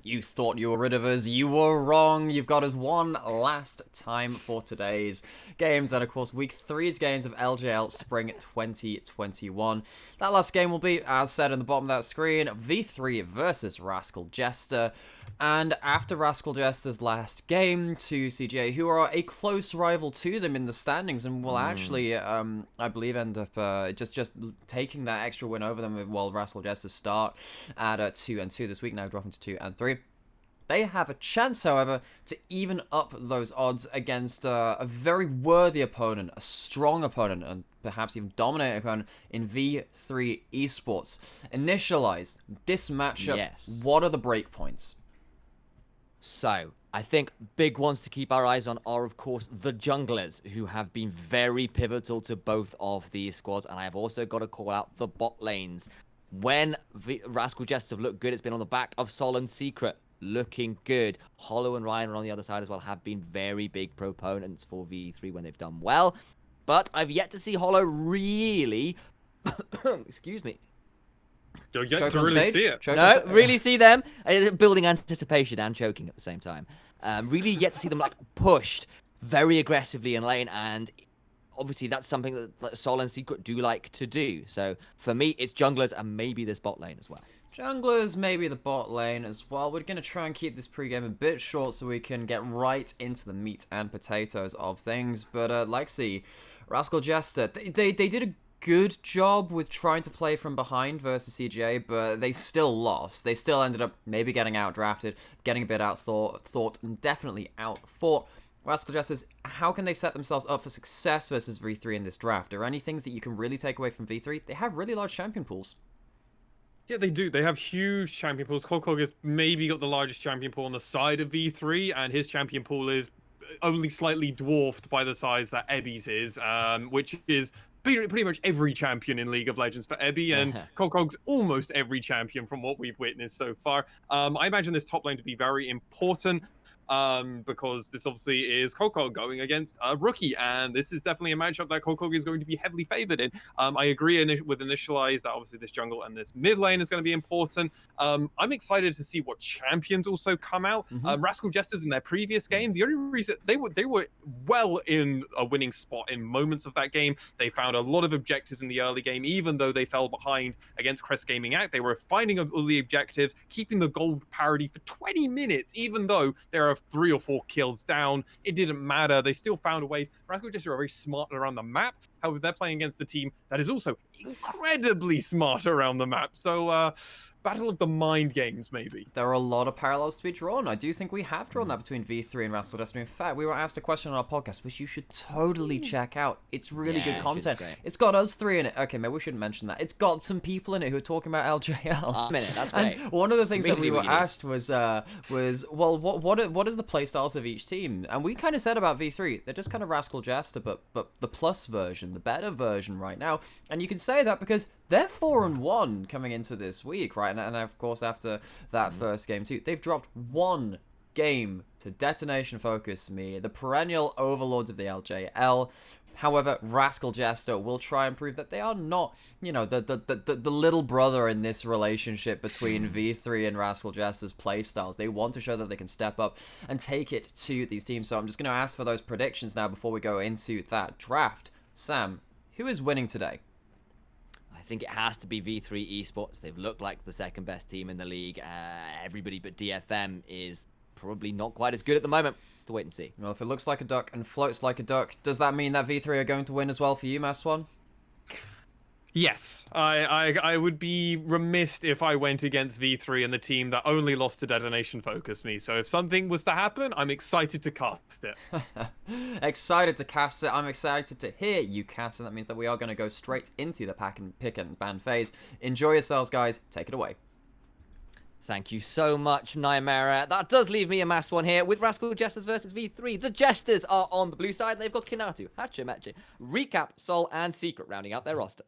You thought you were rid of us. You were wrong. You've got us one last time for today's games. And of course, week 3's games of LJL Spring 2021. That last game will be, as said in the bottom of that screen, V3 versus Rascal Jester. And after Rascal Jester's last game to CJ, who are a close rival to them in the standings and will actually, I believe, end up just taking that extra win over them while Rascal Jester start at 2-2 this week, now dropping to 2-3. They have a chance, however, to even up those odds against a very worthy opponent, a strong opponent, and perhaps even dominating opponent in V3 Esports. Initialize this matchup. Yes. What are the breakpoints? So, I think big ones to keep our eyes on are, of course, the junglers, who have been very pivotal to both of these squads. And I have also got to call out the bot lanes. When Rascal Jester have looked good, it's been on the back of Sol and Secret looking good. Hollow and Ryan on the other side as well have been very big proponents for V3 when they've done well. But I've yet to see Hollow really... excuse me. You're yet to really see it. No, really see them building anticipation and choking at the same time. Really yet to see them like pushed very aggressively in lane, and obviously that's something that Sol and Secret do like to do. So for me, it's junglers and maybe this bot lane as well. Junglers, maybe the bot lane as well. We're going to try and keep this pregame a bit short so we can get right into the meat and potatoes of things. But Lexi, Rascal Jester, they did a good job with trying to play from behind versus CGA, but they still lost. They still ended up maybe getting outdrafted, getting a bit out-thought, and definitely out-fought. Rascal Jesters, how can they set themselves up for success versus V3 in this draft? Are there any things that you can really take away from V3? They have really large champion pools. Yeah, they do. They have huge champion pools. Kokog has maybe got the largest champion pool on the side of V3, and his champion pool is only slightly dwarfed by the size that Ebby's is, which is pretty much every champion in League of Legends for Ebby, and Kokog's almost every champion from what we've witnessed so far. I imagine this top lane to be very important. Because this obviously is Kokog going against a rookie, and this is definitely a matchup that Kokog is going to be heavily favored in. I agree with Initialize that obviously this jungle and this mid lane is going to be important. I'm excited to see what champions also come out. Rascal Jesters in their previous game, the only reason they were well in a winning spot in moments of that game. They found a lot of objectives in the early game, even though they fell behind against Crest Gaming Act. They were finding all the objectives, keeping the gold parity for 20 minutes, even though there are 3 or 4 kills down. It didn't matter. They still found ways. Rascal Jester are very smart around the map. However, they're playing against the team that is also incredibly smart around the map. So, battle of the mind games, maybe. There are a lot of parallels to be drawn. I do think we have drawn that between V3 and Rascal Jester. In fact, we were asked a question on our podcast, which you should totally check out. It's really good content. It's got us 3 in it. Okay, maybe we shouldn't mention that. It's got some people in it who are talking about LJL. That's great. And one of the things that we were asked was well, what is the playstyles of each team? And we kind of said about V3, they're just kind of Rascal Jester, but the plus version, the better version right now. And you can say that because they're 4-1 coming into this week, right? And of course, after that first game too, they've dropped 1 game to Detonation Focus Me, the perennial overlords of the LJL. However, Rascal Jester will try and prove that they are not, you know, the little brother in this relationship between V3 and Rascal Jester's playstyles. They want to show that they can step up and take it to these teams. So I'm just going to ask for those predictions now before we go into that draft. Sam, who is winning today? I think it has to be V3 Esports. They've looked like the second best team in the league. Everybody but DFM is probably not quite as good at the moment. To wait and see. Well, if it looks like a duck and floats like a duck, does that mean that V3 are going to win as well for you, Mass1? Yes, I would be remiss if I went against V3 and the team that only lost to Detonation Focus Me. So if something was to happen, I'm excited to cast it. Excited to cast it. I'm excited to hear you cast it. That means that we are going to go straight into the pick and ban phase. Enjoy yourselves, guys. Take it away. Thank you so much, Nightmare. That does leave me a mass one here with Rascal Jesters versus V3. The Jesters are on the blue side. They've got Kinatu, Hachimechi, Recap, Sol, and Secret rounding out their roster.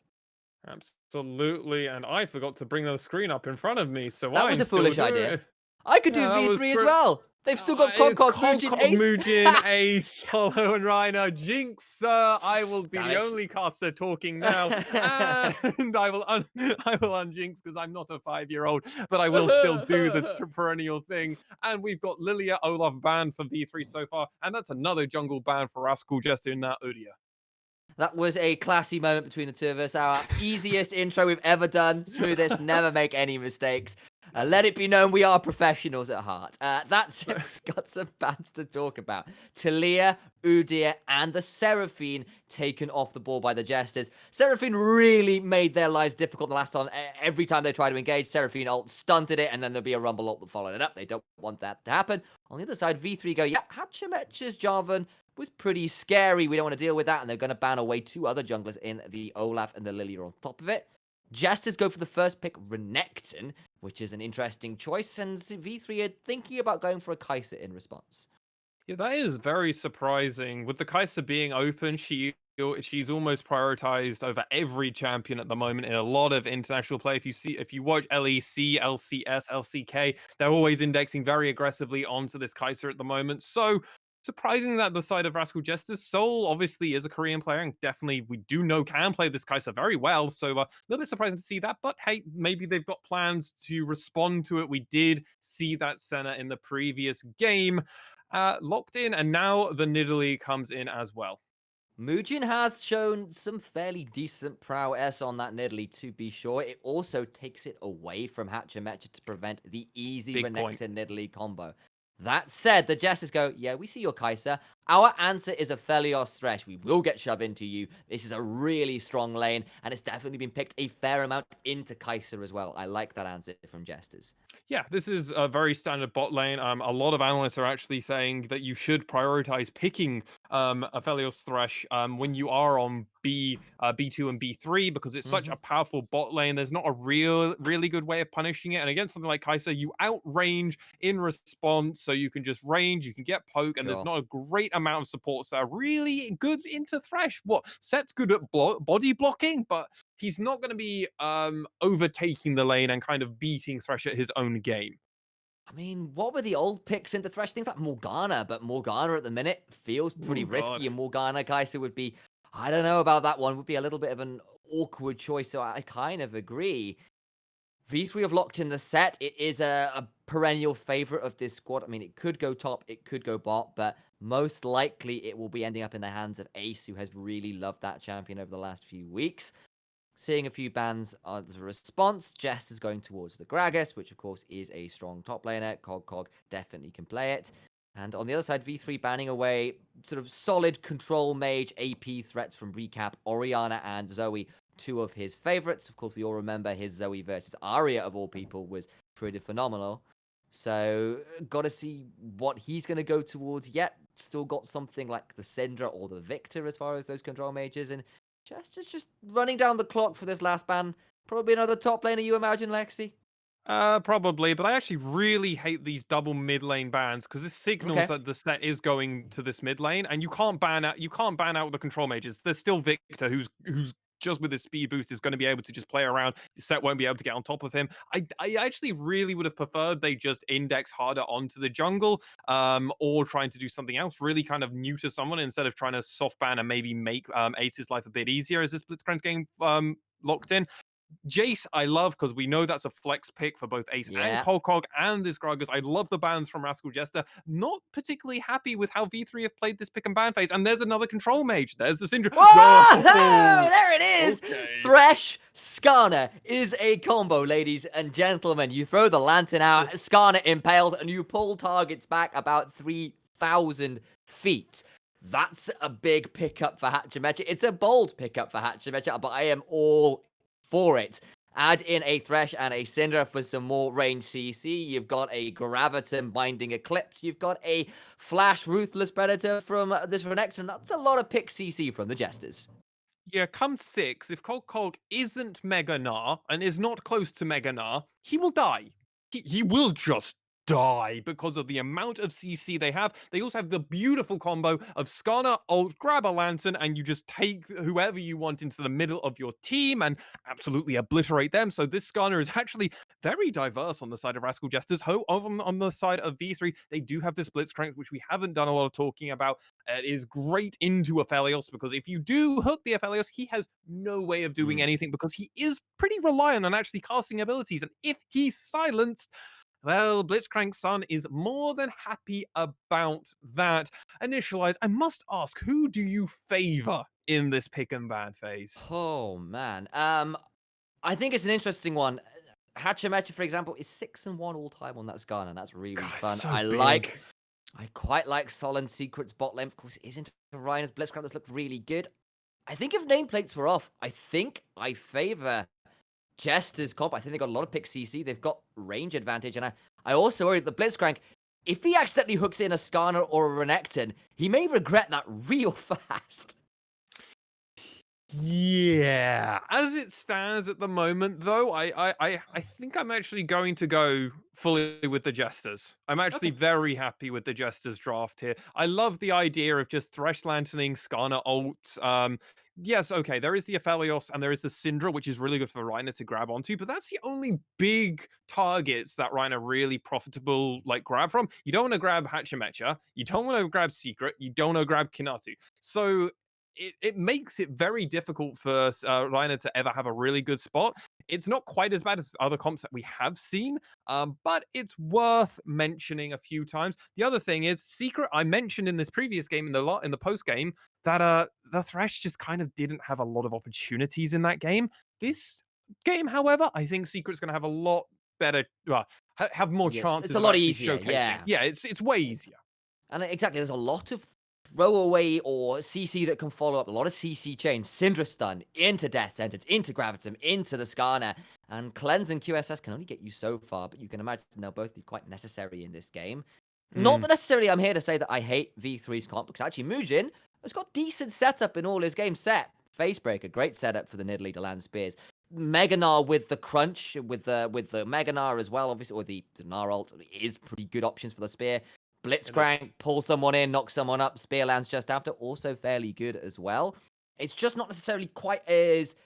Absolutely, and I forgot to bring the screen up in front of me, so that was a foolish idea. I could do V3 as well. They've still got It's Kokok, Muujin, Kokok, Ace. Muujin, Ace, Solo, and Reiner. Jinx, sir. I will be Damn the it. only caster talking now, and I will unjinx because I'm not a 5-year-old, but I will still do the perennial thing. And we've got Lilia Olaf banned for V3 so far, and that's another jungle ban for Rascal Jester in that Udyr. That was a classy moment between the two of us. Our easiest intro we've ever done. Smoothest, never make any mistakes. Let it be known we are professionals at heart. That's it. We've got some bans to talk about. Talia, Udyr, and the Seraphine taken off the ball by the Jesters. Seraphine really made their lives difficult the last time. Every time they try to engage, Seraphine ult stunted it, and then there'll be a Rumble ult that followed it up. They don't want that to happen. On the other side, V3 go, yeah, Hachimecha's Jarvan was pretty scary. We don't want to deal with that, and they're going to ban away 2 other junglers in the Olaf and the Lilia on top of it. Jesters go for the first pick, Renekton, which is an interesting choice, and V3 are thinking about going for a Kai'Sa in response. Yeah, that is very surprising. With the Kai'Sa being open, she's almost prioritized over every champion at the moment in a lot of international play. If you watch LEC, LCS, LCK, they're always indexing very aggressively onto this Kai'Sa at the moment. So surprising that the side of Rascal Jester, Soul obviously is a Korean player and definitely we do know can play this Kai'Sa very well. So a little bit surprising to see that, but hey, maybe they've got plans to respond to it. We did see that Senna in the previous game. Locked in, and now the Nidalee comes in as well. Muujin has shown some fairly decent prowess on that Nidalee, to be sure. It also takes it away from Hachimecha to prevent the easy Big point. Renekton Nidalee combo. That said, the Jesters go, yeah, we see your Kai'Sa. Our answer is a Felios Thresh. We will get shoved into you. This is a really strong lane, and it's definitely been picked a fair amount into Kai'Sa as well. I like that answer from Jesters. Yeah, this is a very standard bot lane. A lot of analysts are actually saying that you should prioritize picking a Felios Thresh when you are on B2 and B3 because it's such a powerful bot lane. There's not a really good way of punishing it. And against something like Kai'Sa, you outrange in response, so you can just range, you can get poke, and there's not a great amount of supports that are really good into Thresh. Set's good at body blocking, but he's not going to be overtaking the lane and kind of beating Thresh at his own game. I mean, what were the old picks into Thresh? Things like Morgana, but Morgana at the minute feels pretty risky, and Morgana Kai'Sa would be, I don't know about that one, would be a little bit of an awkward choice, so I kind of agree. V3 have locked in the set. It is a perennial favorite of this squad. I mean, it could go top, it could go bot, but most likely it will be ending up in the hands of Ace, who has really loved that champion over the last few weeks. Seeing a few bans as a response, Jest is going towards the Gragas, which of course is a strong top laner. Cog definitely can play it. And on the other side, V3 banning away sort of solid control mage AP threats from Recap, Orianna and Zoe, 2 of his favorites. Of course, we all remember his Zoe versus Arya of all people was pretty phenomenal. So, got to see what he's going to go towards yet. Still got something like the Syndra or the Victor as far as those control mages. And just running down the clock for this last ban. Probably another top laner, you imagine, Lexi? Probably, but I actually really hate these double mid lane bans because this signals that the set is going to this mid lane, and you can't ban out the control mages. There's still Victor, who's just with his speed boost is going to be able to just play around. The set won't be able to get on top of him. I actually really would have preferred they just index harder onto the jungle, or trying to do something else really kind of new to someone instead of trying to soft ban and maybe make Ace's life a bit easier as this Blitzcrank's getting locked in. Jace, I love because we know that's a flex pick for both Ace and Cog and this Gragas. I love the bans from Rascal Jester. Not particularly happy with how V3 have played this pick and ban phase. And there's another control mage. There's the Syndra. Oh, there it is. Okay. Thresh Skarner is a combo, ladies and gentlemen. You throw the lantern out, Skarner impales, and you pull targets back about 3,000 feet. That's a big pickup for Hachimecha. It's a bold pickup for Hachimecha, but I am all for it. Add in a Thresh and a Syndra for some more range CC. You've got a Graviton binding Eclipse. You've got a Flash Ruthless Predator from this Renekton. That's a lot of pick CC from the Jesters. Yeah, come 6, if Cog isn't Mega Gnar and is not close to Mega Gnar, he will die. He will just die because of the amount of CC they have. They also have the beautiful combo of Skarner, ult, grab a lantern, and you just take whoever you want into the middle of your team and absolutely obliterate them. So this Skarner is actually very diverse on the side of Rascal Jesters. On the side of V3, they do have this Blitzcrank, which we haven't done a lot of talking about. It is great into Aphelios, because if you do hook the Aphelios, he has no way of doing anything because he is pretty reliant on actually casting abilities. And if he's silenced, well, Blitzcrank Sun is more than happy about that. Initialize, I must ask, who do you favor in this pick and ban phase? Oh, man. I think it's an interesting one. Hachimecha, for example, is 6-1 all time on that Skarner, and that's really God, fun. so I quite like Solon Secret's bot lane. Of course, it isn't Ryan's Blitzcrank that's looked really good. I think if nameplates were off, I think I favor Jester's comp. I think they got a lot of pick CC. They've got range advantage, and I also worry that the Blitzcrank, if he accidentally hooks in a Skarner or a Renekton, he may regret that real fast. Yeah, as it stands at the moment, though, I think I'm actually going to go fully with the Jesters. I'm actually very happy with the Jesters draft here. I love the idea of just Thresh Lanterning, Skarner ults. Yes, okay, there is the Aphelios and there is the Syndra, which is really good for Reiner to grab onto, but that's the only big targets that Reiner really profitable grab from. You don't want to grab Hachimecha, you don't want to grab Secret, you don't want to grab Kinatu. So it makes it very difficult for Reiner to ever have a really good spot. It's not quite as bad as other comps that we have seen, but it's worth mentioning a few times. The other thing is Secret. I mentioned in this previous game in the post game that the Thresh just kind of didn't have a lot of opportunities in that game. This game, however, I think Secret's going to have a lot better, have more chances. It's a of lot actually easier. showcasing. Yeah, it's way easier. And exactly, there's a lot of throwaway or CC that can follow up. A lot of CC chains. Syndra stun into Death Sentence, into Gravitum, into the Skarner. And Cleanse and QSS can only get you so far, but you can imagine they'll both be quite necessary in this game. Not that necessarily I'm here to say that I hate V3's comp, because actually Mujin has got decent setup in all his games set. Facebreaker, great setup for the Nidalee to land spears. Meganar with the crunch, with the Meganar as well, obviously, or the Gnar ult is pretty good options for the spear. Blitzcrank, pull someone in, knock someone up, spear lands just after, also fairly good as well. It's just not necessarily quite as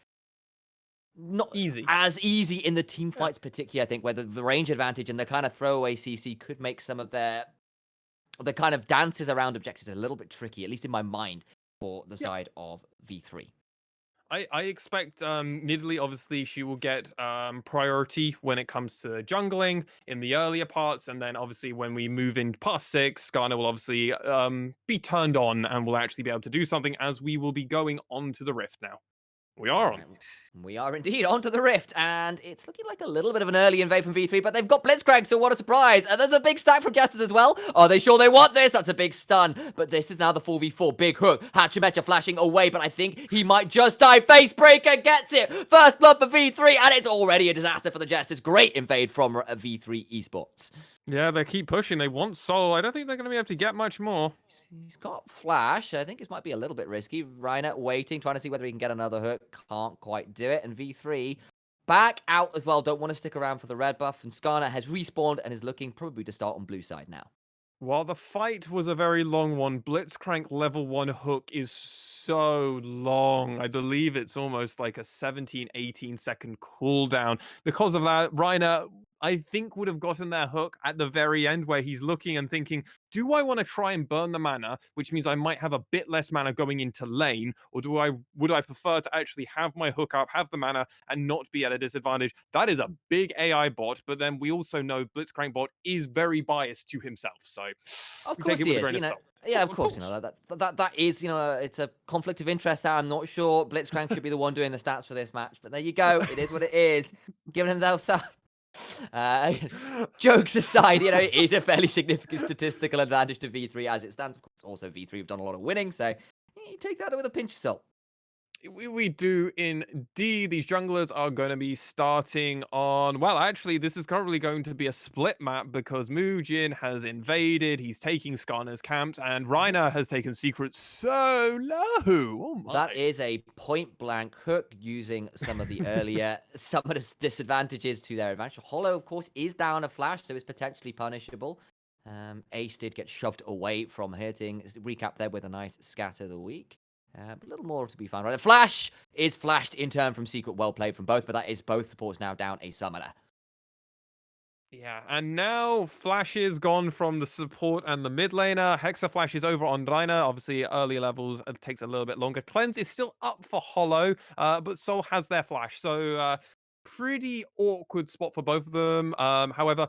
easy in the team fights, particularly, I think, where the range advantage and the kind of throwaway CC could make some of the kind of dances around objectives a little bit tricky, at least in my mind, for the side of V3. I expect Nidalee, obviously, she will get priority when it comes to jungling in the earlier parts, and then obviously when we move in past 6, Skarner will obviously be turned on and will actually be able to do something, as we will be going on to the Rift now. We are on. We are indeed onto the Rift, and it's looking like a little bit of an early invade from V3, but they've got Blitzcrank, so what a surprise. And there's a big stack from Jesters as well. Are they sure they want this? That's a big stun, but this is now the 4v4. Big hook. Hachimecha flashing away, but I think he might just die. Facebreaker gets it. First blood for V3, and it's already a disaster for the Jesters. Great invade from V3 Esports. Yeah, they keep pushing. They want Soul. I don't think they're going to be able to get much more. He's got Flash. I think this might be a little bit risky. Reiner waiting, trying to see whether he can get another hook. Can't quite do it. And V3 back out as well. Don't want to stick around for the red buff. And Skarner has respawned and is looking probably to start on blue side now. While the fight was a very long one, Blitzcrank level 1 hook is so long. I believe it's almost like a 17, 18 second cooldown. Because of that, Reiner, I think, would have gotten their hook at the very end, where he's looking and thinking, do I want to try and burn the mana, which means I might have a bit less mana going into lane, or would I prefer to actually have my hook up, have the mana, and not be at a disadvantage? That is a big AI bot, but then we also know Blitzcrank bot is very biased to himself, so of course he is. Yeah, of course. You know that is, it's a conflict of interest there. I'm not sure Blitzcrank should be the one doing the stats for this match, but there you go. It is what it is. Giving himself some. Jokes aside, it is a fairly significant statistical advantage to V3 as it stands. Of course, also V3 have done a lot of winning, so you take that with a pinch of salt. We do indeed. These junglers are going to be starting on. Well, actually, this is currently going to be a split map because Muujin has invaded. He's taking Skarner's camps, and Reiner has taken Secret Solo. Oh That my. is a point-blank hook using some of the earlier, some of the disadvantages to their advantage. Hollow, of course, is down a flash, so it's potentially punishable. Ace did get shoved away from hitting. Recap there with a nice scatter of the week. But a little more to be found. Right, the flash is flashed in turn from Secret. Well played from both, but that is both supports now down a summoner. Yeah, and now Flash is gone from the support and the mid laner. Hexa Flash is over on Reiner. Obviously, early levels it takes a little bit longer. Cleanse is still up for Hollow, but Soul has their Flash. So, pretty awkward spot for both of them. However,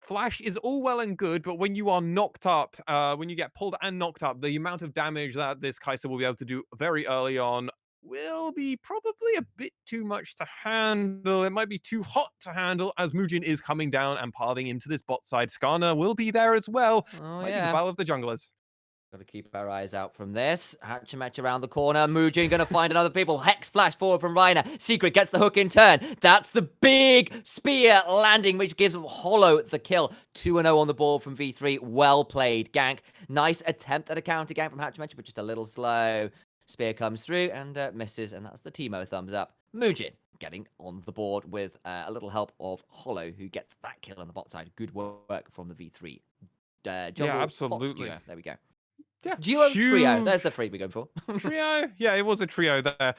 Flash is all well and good, but when you are knocked up, when you get pulled and knocked up, the amount of damage that this Kai'Sa will be able to do very early on will be probably a bit too much to handle. It might be too hot to handle as Muujin is coming down and pathing into this bot side. Skarner will be there as well. Oh, Might be the yeah. battle of the junglers. Got to keep our eyes out from this. Hatchamatch around the corner. Muujin going to find another people. Hex flash forward from Reiner. Secret gets the hook in turn. That's the big spear landing, which gives Hollow the kill. 2-0 on the board from V3. Well played, gank. Nice attempt at a counter gank from Hatchamatch, but just a little slow. Spear comes through and misses, and that's the Teemo thumbs up. Muujin getting on the board with a little help of Hollow, who gets that kill on the bot side. Good work from the V3. Jungle Yeah, bot absolutely. duo. There we go. Yeah, Duo trio. huge There's the three we're going for. trio. Yeah, it was a trio there.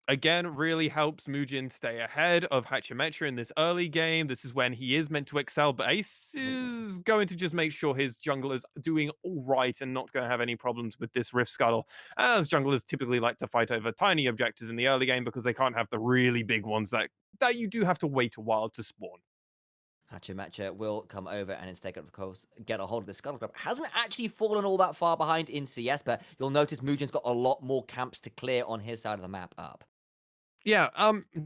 Again, really helps Muujin stay ahead of Hachimetra in this early game. This is when he is meant to excel, but Ace is going to just make sure his junglers are doing all right and not going to have any problems with this Rift Scuttle, as junglers typically like to fight over tiny objectives in the early game because they can't have the really big ones that you do have to wait a while to spawn. Hachimetra will come over and instead, of course, get a hold of the Scuttle Crab. Hasn't actually fallen all that far behind in CS, but you'll notice Muujin's got a lot more camps to clear on his side of the map up. Yeah,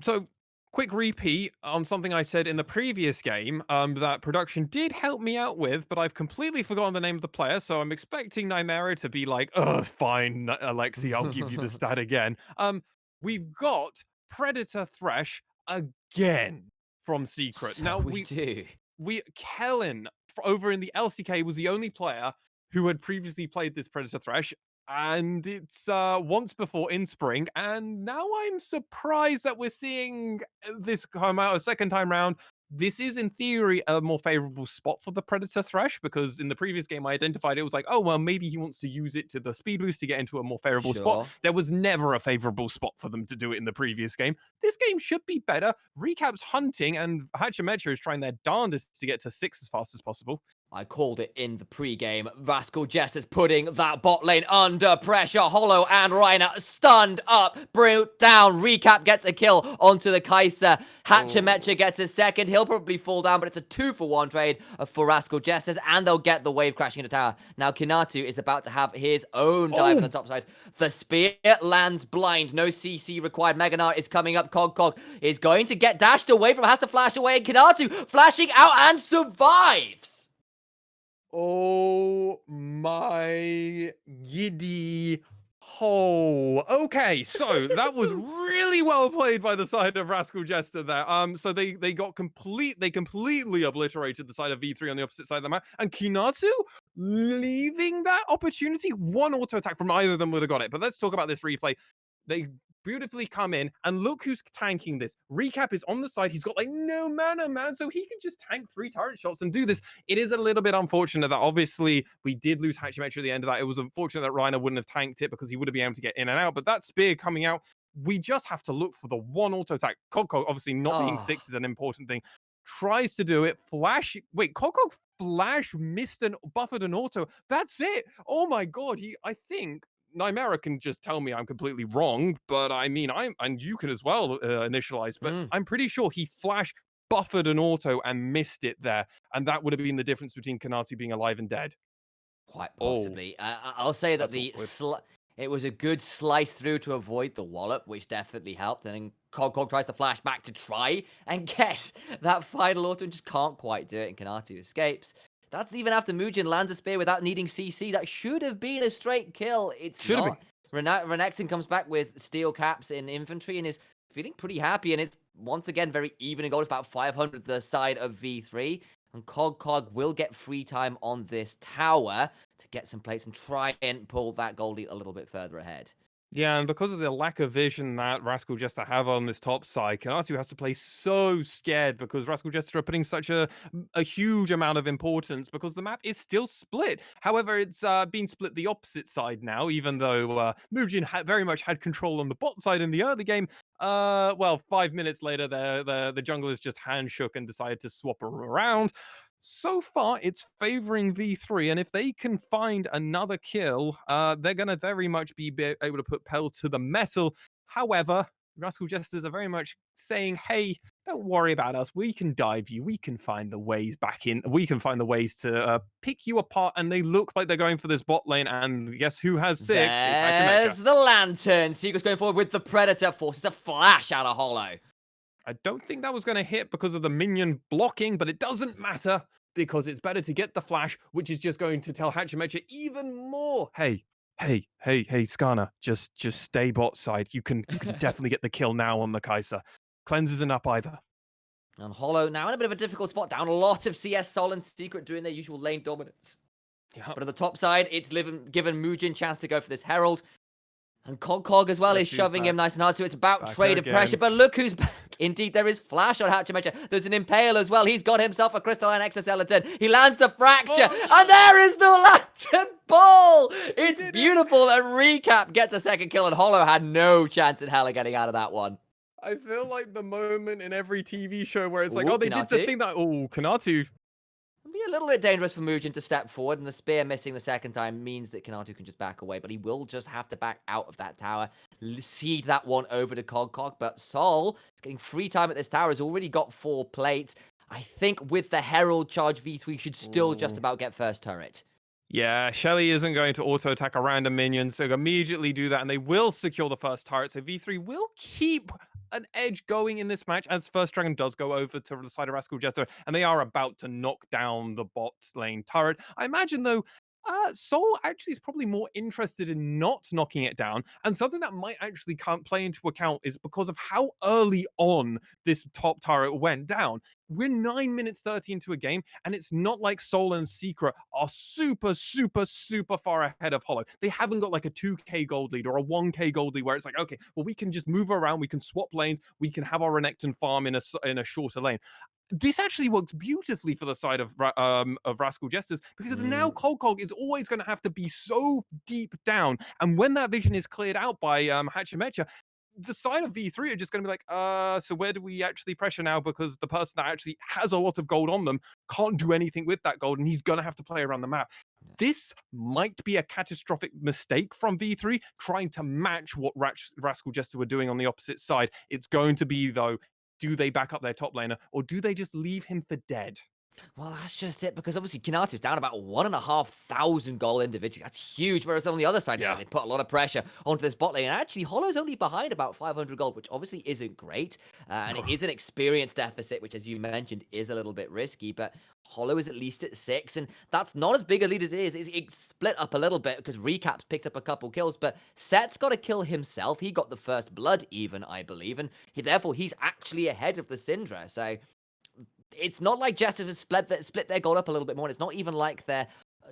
so quick repeat on something I said in the previous game, that production did help me out with, but I've completely forgotten the name of the player, so I'm expecting Nymera to be like, "Ugh, fine, Alexi, I'll give you the stat again." We've got Predator Thresh again from Secret. So Now we do. Kellen over in the LCK was the only player who had previously played this Predator Thresh, and it's once before in spring, and now I'm surprised that we're seeing this come out a second time round. This is in theory a more favorable spot for the Predator Thresh, because in the previous game I identified it was like, oh well, maybe he wants to use it to the speed boost to get into a more favorable spot. Sure. There was never a favorable spot for them to do it in the previous game. This game should be better. Recap's hunting, and Hachimetra is trying their darndest to get to 6 as fast as possible. I called it in the pre-game. Rascal Jester's putting that bot lane under pressure. Hollow and Reiner stunned up. Brute down. Recap gets a kill onto the Kai'Sa. Hachimetra gets a second. He'll probably fall down, but it's a 2-for-1 trade for Rascal Jesters, and they'll get the wave crashing into tower. Now, Kinatu is about to have his own dive on the top side. The spear lands blind. No CC required. Meganar is coming up. Cog is going to get dashed away from, has to flash away, and Kinatu flashing out and survives. Oh my giddy hole. Okay, so that was really well played by the side of Rascal Jester there. So they completely obliterated the side of V3 on the opposite side of the map, and Kinatu leaving that opportunity. One auto attack from either of them would have got it. But let's talk about this replay. They beautifully come in, and look who's tanking this. Recap is on the side. He's got like no mana, man, so he can just tank 3 turret shots and do this. It is a little bit unfortunate that obviously we did lose Hachimetra at the end of that. It was unfortunate that Reiner wouldn't have tanked it because he would have been able to get in and out, but that spear coming out, we just have to look for the one auto attack. Cog obviously not being 6 is an important thing. Tries to do it. Flash. Wait, Cog flash missed and buffered an auto. That's it. Oh my god. I think Nymera can just tell me I'm completely wrong, but I mean, and you can as well initialize, but I'm pretty sure he flash buffered an auto and missed it there, and that would have been the difference between Kanatu being alive and dead. Quite possibly. I'll say that it was a good slice through to avoid the wallop, which definitely helped. And then Cog tries to flash back to try and guess that final auto and just can't quite do it, and Kanatu escapes. That's even after Muujin lands a spear without needing CC. That should have been a straight kill. It's not. Renekton comes back with steel caps in infantry and is feeling pretty happy, and it's once again very even in gold. It's about 500 the side of V3. And Cog will get free time on this tower to get some plates and try and pull that gold lead a little bit further ahead. Yeah, and because of the lack of vision that Rascal Jester have on this top side, Kanatu has to play so scared because Rascal Jester are putting such a huge amount of importance because the map is still split. However, it's been split the opposite side now, even though Mujin very much had control on the bot side in the early game. Well, 5 minutes later, the junglers just handshook and decided to swap around. So far, it's favoring V3, and if they can find another kill, they're going to very much be able to put pedal to the metal. However, Rascal Jesters are very much saying, hey, don't worry about us. We can dive you. We can find the ways back in. We can find the ways to pick you apart. And they look like they're going for this bot lane. And guess who has 6? It's There's Hachimecha. the lantern. Secret's going forward with the Predator, forces a flash out of Hollow. I don't think that was going to hit because of the minion blocking, but it doesn't matter because it's better to get the flash, which is just going to tell Hachimecha even more. Hey, Skarner, just stay bot side. You can definitely get the kill now on the Kai'Sa. Cleanse isn't up either. And Hollow now in a bit of a difficult spot, down a lot of CS, Sol and Secret doing their usual lane dominance. Yeah. But on the top side, it's given Mujin chance to go for this Herald. And Cog as well is shoving him nice and hard, so it's about trade and pressure. But look who's back. Indeed, there is flash on Hachimecha. There's an Impale as well. He's got himself a Crystalline Exoskeleton. He lands the Fracture, and there is the Lantern Ball! It's beautiful, and Recap gets a second kill, and Hollow had no chance in hell of getting out of that one. I feel like the moment in every TV show where it's like, Ooh, oh, they did the thing that, oh, Kanatu. It'd be a little bit dangerous for Mujin to step forward, and the spear missing the second time means that Kanatu can just back away, but he will just have to back out of that tower, seed that one over to Cog, but Sol is getting free time at this tower, has already got 4 plates. I think with the Herald charge, V3 should still just about get first turret. Yeah, Shelly isn't going to auto-attack a random minion, so immediately do that, and they will secure the first turret, so V3 will keep an edge going in this match, as First Dragon does go over to the side of Rascal Jester, and they are about to knock down the bot lane turret. I imagine, though, Soul actually is probably more interested in not knocking it down, and something that might actually play into account is because of how early on this top turret went down. We're 9 minutes 30 into a game, and it's not like Soul and Secret are super far ahead of Hollow. They haven't got like a 2k gold lead or a 1k gold lead where it's like, okay, well, we can just move around, we can swap lanes, we can have our Renekton farm in a shorter lane. This actually works beautifully for the side of Rascal Jesters because now Cog is always going to have to be so deep down, and when that vision is cleared out by Hachimecha, the side of V3 are just going to be like, so where do we actually pressure now? Because the person that actually has a lot of gold on them can't do anything with that gold, and he's going to have to play around the map. This might be a catastrophic mistake from V3, trying to match what Rascal Jester were doing on the opposite side. It's going to be, though, do they back up their top laner, or do they just leave him for dead? Well, that's just it, because obviously Kinatu is down about 1,500 gold individually. That's huge, whereas on the other side, they put a lot of pressure onto this bot lane. And actually, Hollow's only behind about 500 gold, which obviously isn't great. And it is an experience deficit, which, as you mentioned, is a little bit risky. But Hollow is at least at 6, and that's not as big a lead as it is. It's split up a little bit because Recap's picked up a couple kills, but Set's got to kill himself. He got the first blood even, I believe, and therefore he's actually ahead of the Syndra. So it's not like Jester has split their gold up a little bit more, and it's not even like their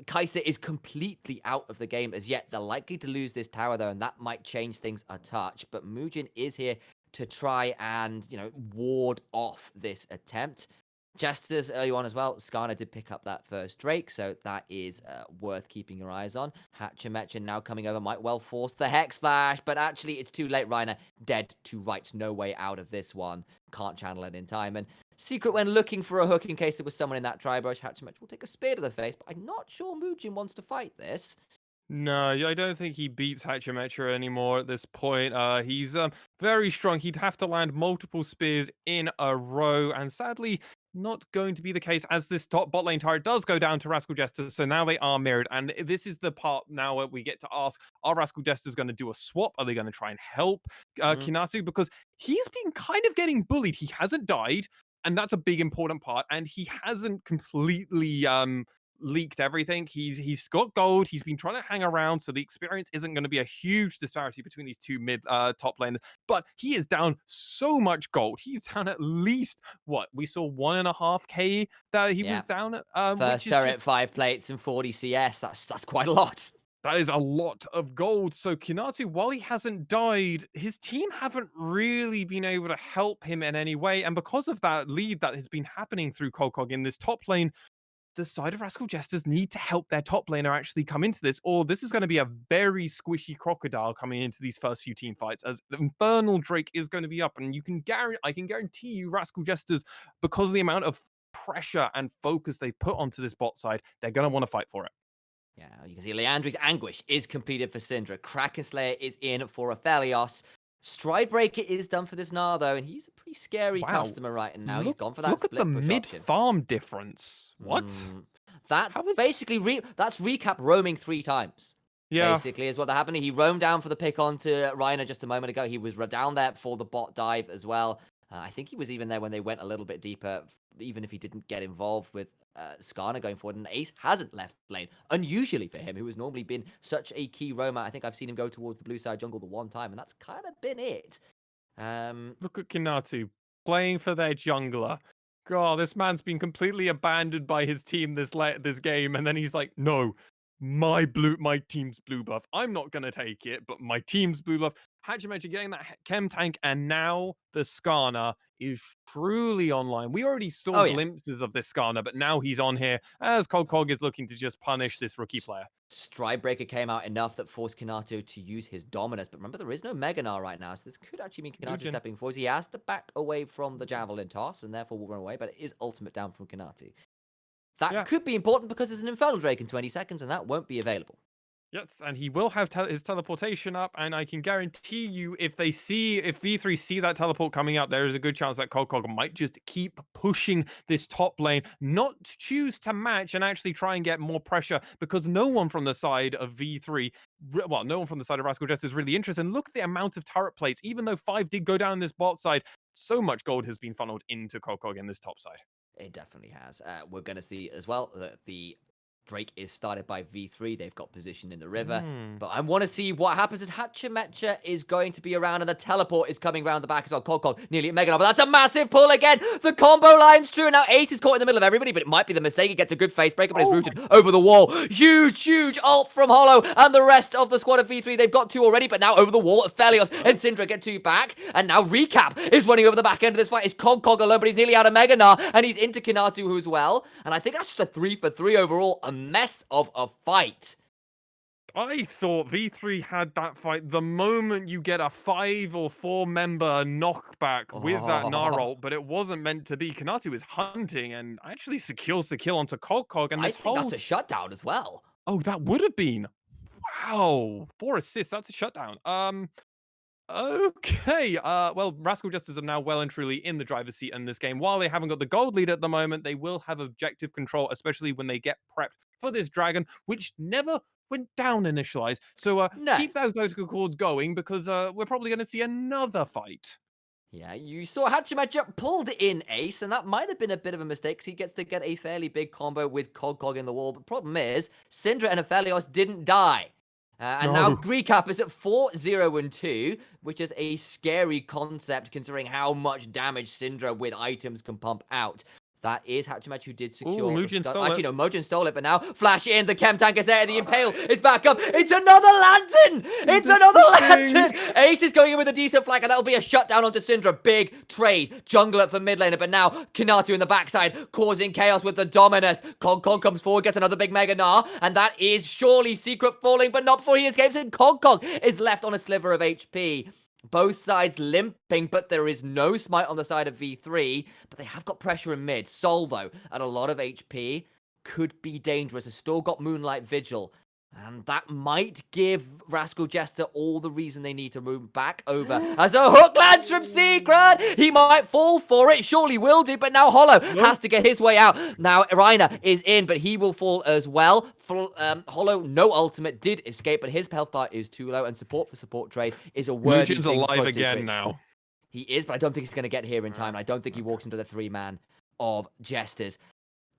Kai'Sa is completely out of the game as yet. They're likely to lose this tower, though, and that might change things a touch. But Mujin is here to try and, ward off this attempt. Jesters early on as well. Skarner did pick up that first Drake, so that is worth keeping your eyes on. Hachimecha now coming over might well force the Hex Flash, but actually it's too late. Reiner dead to rights. No way out of this one. Can't channel it in time. And Secret, when looking for a hook in case there was someone in that tri-brush, Hachimecha will take a spear to the face, but I'm not sure Mujin wants to fight this. No, I don't think he beats Hachimecha anymore at this point. He's very strong. He'd have to land multiple spears in a row, and sadly, not going to be the case as this top bot lane turret does go down to Rascal Jester. So now they are mirrored, and this is the part now where we get to ask: are Rascal Jesters going to do a swap? Are they going to try and help Kinatu? Because he's been kind of getting bullied. He hasn't died, and that's a big important part. And he hasn't completely leaked everything. He's got gold. He's been trying to hang around, so the experience isn't going to be a huge disparity between these two top laners. But he is down so much gold. He's down at least what we saw 1.5K that he was down at, which First is turret, just 5 plates and 40 CS. That's quite a lot. that is a lot of gold. So Kinatu, while he hasn't died, his team haven't really been able to help him in any way. And because of that lead that has been happening through Kokog in this top lane, the side of Rascal Jesters need to help their top laner actually come into this, or this is going to be a very squishy crocodile coming into these first few team fights, as the Infernal Drake is going to be up, and I can guarantee you, Rascal Jesters, because of the amount of pressure and focus they've put onto this bot side, they're going to want to fight for it. Yeah, you can see Leandri's Anguish is completed for Syndra. Kraken Slayer is in for Aphelios. Stridebreaker is done for this Gnar, though, and he's a pretty scary customer right now. He's gone for that split push option. Look at the mid-farm difference. What? That's basically that's recap roaming 3 times. Yeah. Basically, is what happened. He roamed down for the pick onto Reiner just a moment ago. He was down there for the bot dive as well. I think he was even there when they went a little bit deeper, even if he didn't get involved with Skarner going forward. And Ace hasn't left lane, unusually for him, who has normally been such a key roamer. I think I've seen him go towards the blue side jungle the one time, and that's kind of been it. Look at Kinatu playing for their jungler. God, this man's been completely abandoned by his team this game, and then he's like, no, my team's blue buff. I'm not gonna take it, but my team's blue buff. Hachimechi getting that chem tank, and now the Skarner is truly online. We already saw glimpses of this Skarner, but now he's on here as Cog is looking to just punish this rookie player. Stridebreaker came out enough that forced Kinatu to use his Dominus, but remember, there is no Mega Gnar right now, so this could actually mean Kinatu stepping forward. He has to back away from the Javelin toss, and therefore will run away, but it is ultimate down from Kinatu. That could be important because there's an Infernal Drake in 20 seconds, and that won't be available. Yes, and he will have his teleportation up, and I can guarantee you, if V3 see that teleport coming up, there is a good chance that Cog might just keep pushing this top lane, not choose to match and actually try and get more pressure, because no one from the side of V3, well, no one from the side of Rascal Jester is really interested. And look at the amount of turret plates, even though 5 did go down this bot side, so much gold has been funneled into Cog in this top side. It definitely has. We're going to see as well that the Drake is started by V3. They've got position in the river. But I want to see what happens as Hachimecha is going to be around, and the teleport is coming around the back as well. Cog nearly at Mega Gnar, but that's a massive pull again. The combo line's true. Now Ace is caught in the middle of everybody, but it might be the mistake. He gets a good face breaker, but it's rooted over the wall. Huge ult from Hollow, and the rest of the squad of V3. They've got 2 already, but now over the wall, Aphelios and Syndra get 2 back. And now Recap is running over the back end of this fight. It's Cog alone, but he's nearly out of Mega Gnar, and he's into Kinatu as well. And I think that's just a 3-for-3 overall. A mess of a fight. I thought V3 had that fight the moment you get a 5 or 4 member knockback with that Gnar ult, but it wasn't meant to be. Kinatu is hunting and actually secures the kill onto Cog, and I think that's a shutdown as well. Oh, that would have been. Wow. 4 assists, that's a shutdown. Okay, well, Rascal Jesters are now well and truly in the driver's seat in this game. While they haven't got the gold lead at the moment, they will have objective control, especially when they get prepped for this dragon, which never went down initialized. So keep those vocal cords going, because we're probably going to see another fight. Yeah, you saw Hachimecha pulled in Ace, and that might have been a bit of a mistake, because he gets to get a fairly big combo with Cog in the wall. But the problem is, Syndra and Aphelios didn't die. And now Recap is at 4-0-2, which is a scary concept considering how much damage Syndra with items can pump out. That is Hachimecha who did secure. Mugen stole Actually, it. no, Mugen stole it, but now flash in. The chem tank is there. The Impale is back up. It's another lantern. It's another lantern. Ace is going in with a decent flag, and that'll be a shutdown onto Syndra. Big trade. Jungler for mid laner, but now Kinatu in the backside causing chaos with the Dominus. Cog comes forward, gets another big Mega Gnar, and that is surely Secret falling, but not before he escapes. And Cog is left on a sliver of HP. Both sides limping, but there is no smite on the side of V3. But they have got pressure in mid. Sol, though, at a lot of HP, could be dangerous. Has still got Moonlight Vigil. And that might give Rascal Jester all the reason they need to move back over. As a hook lands from Secret! He might fall for it. Surely will do. But now Hollow has to get his way out. Now Reiner is in, but he will fall as well. Hollow, no ultimate, did escape, but his health bar is too low. And support for support trade is a worthy Mugen's thing alive for again Secret. now. He is, but I don't think he's going to get here in time. I don't think he walks into the 3-man of Jesters.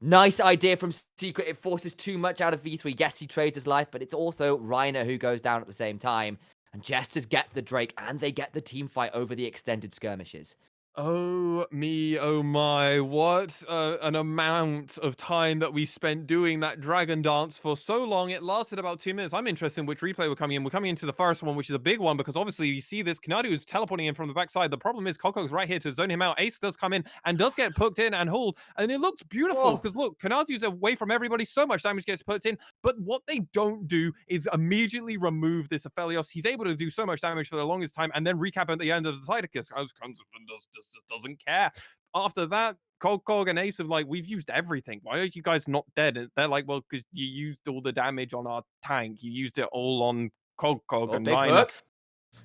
Nice idea from Secret. It forces too much out of V3. Yes, he trades his life, but it's also Reiner who goes down at the same time. And Jesters get the Drake, and they get the team fight over the extended skirmishes. Oh me, oh my, what an amount of time that we spent doing that dragon dance for so long. It lasted about 2 minutes. I'm interested in which replay we're coming in. We're coming into the first one, which is a big one, because obviously you see this, Kanadu is teleporting in from the backside. The problem is Kokok's right here to zone him out. Ace does come in and does get hooked in and hauled, and it looks beautiful, because look, Kanadu's away from everybody, so much damage gets put in, but what they don't do is immediately remove this Aphelios. He's able to do so much damage for the longest time, and then recap at the end of the Tidicus. Comes and just doesn't care. After that, Kog and Ace have like, we've used everything. Why are you guys not dead? And they're like, well, because you used all the damage on our tank. You used it all on Kog and Big Reiner. hook.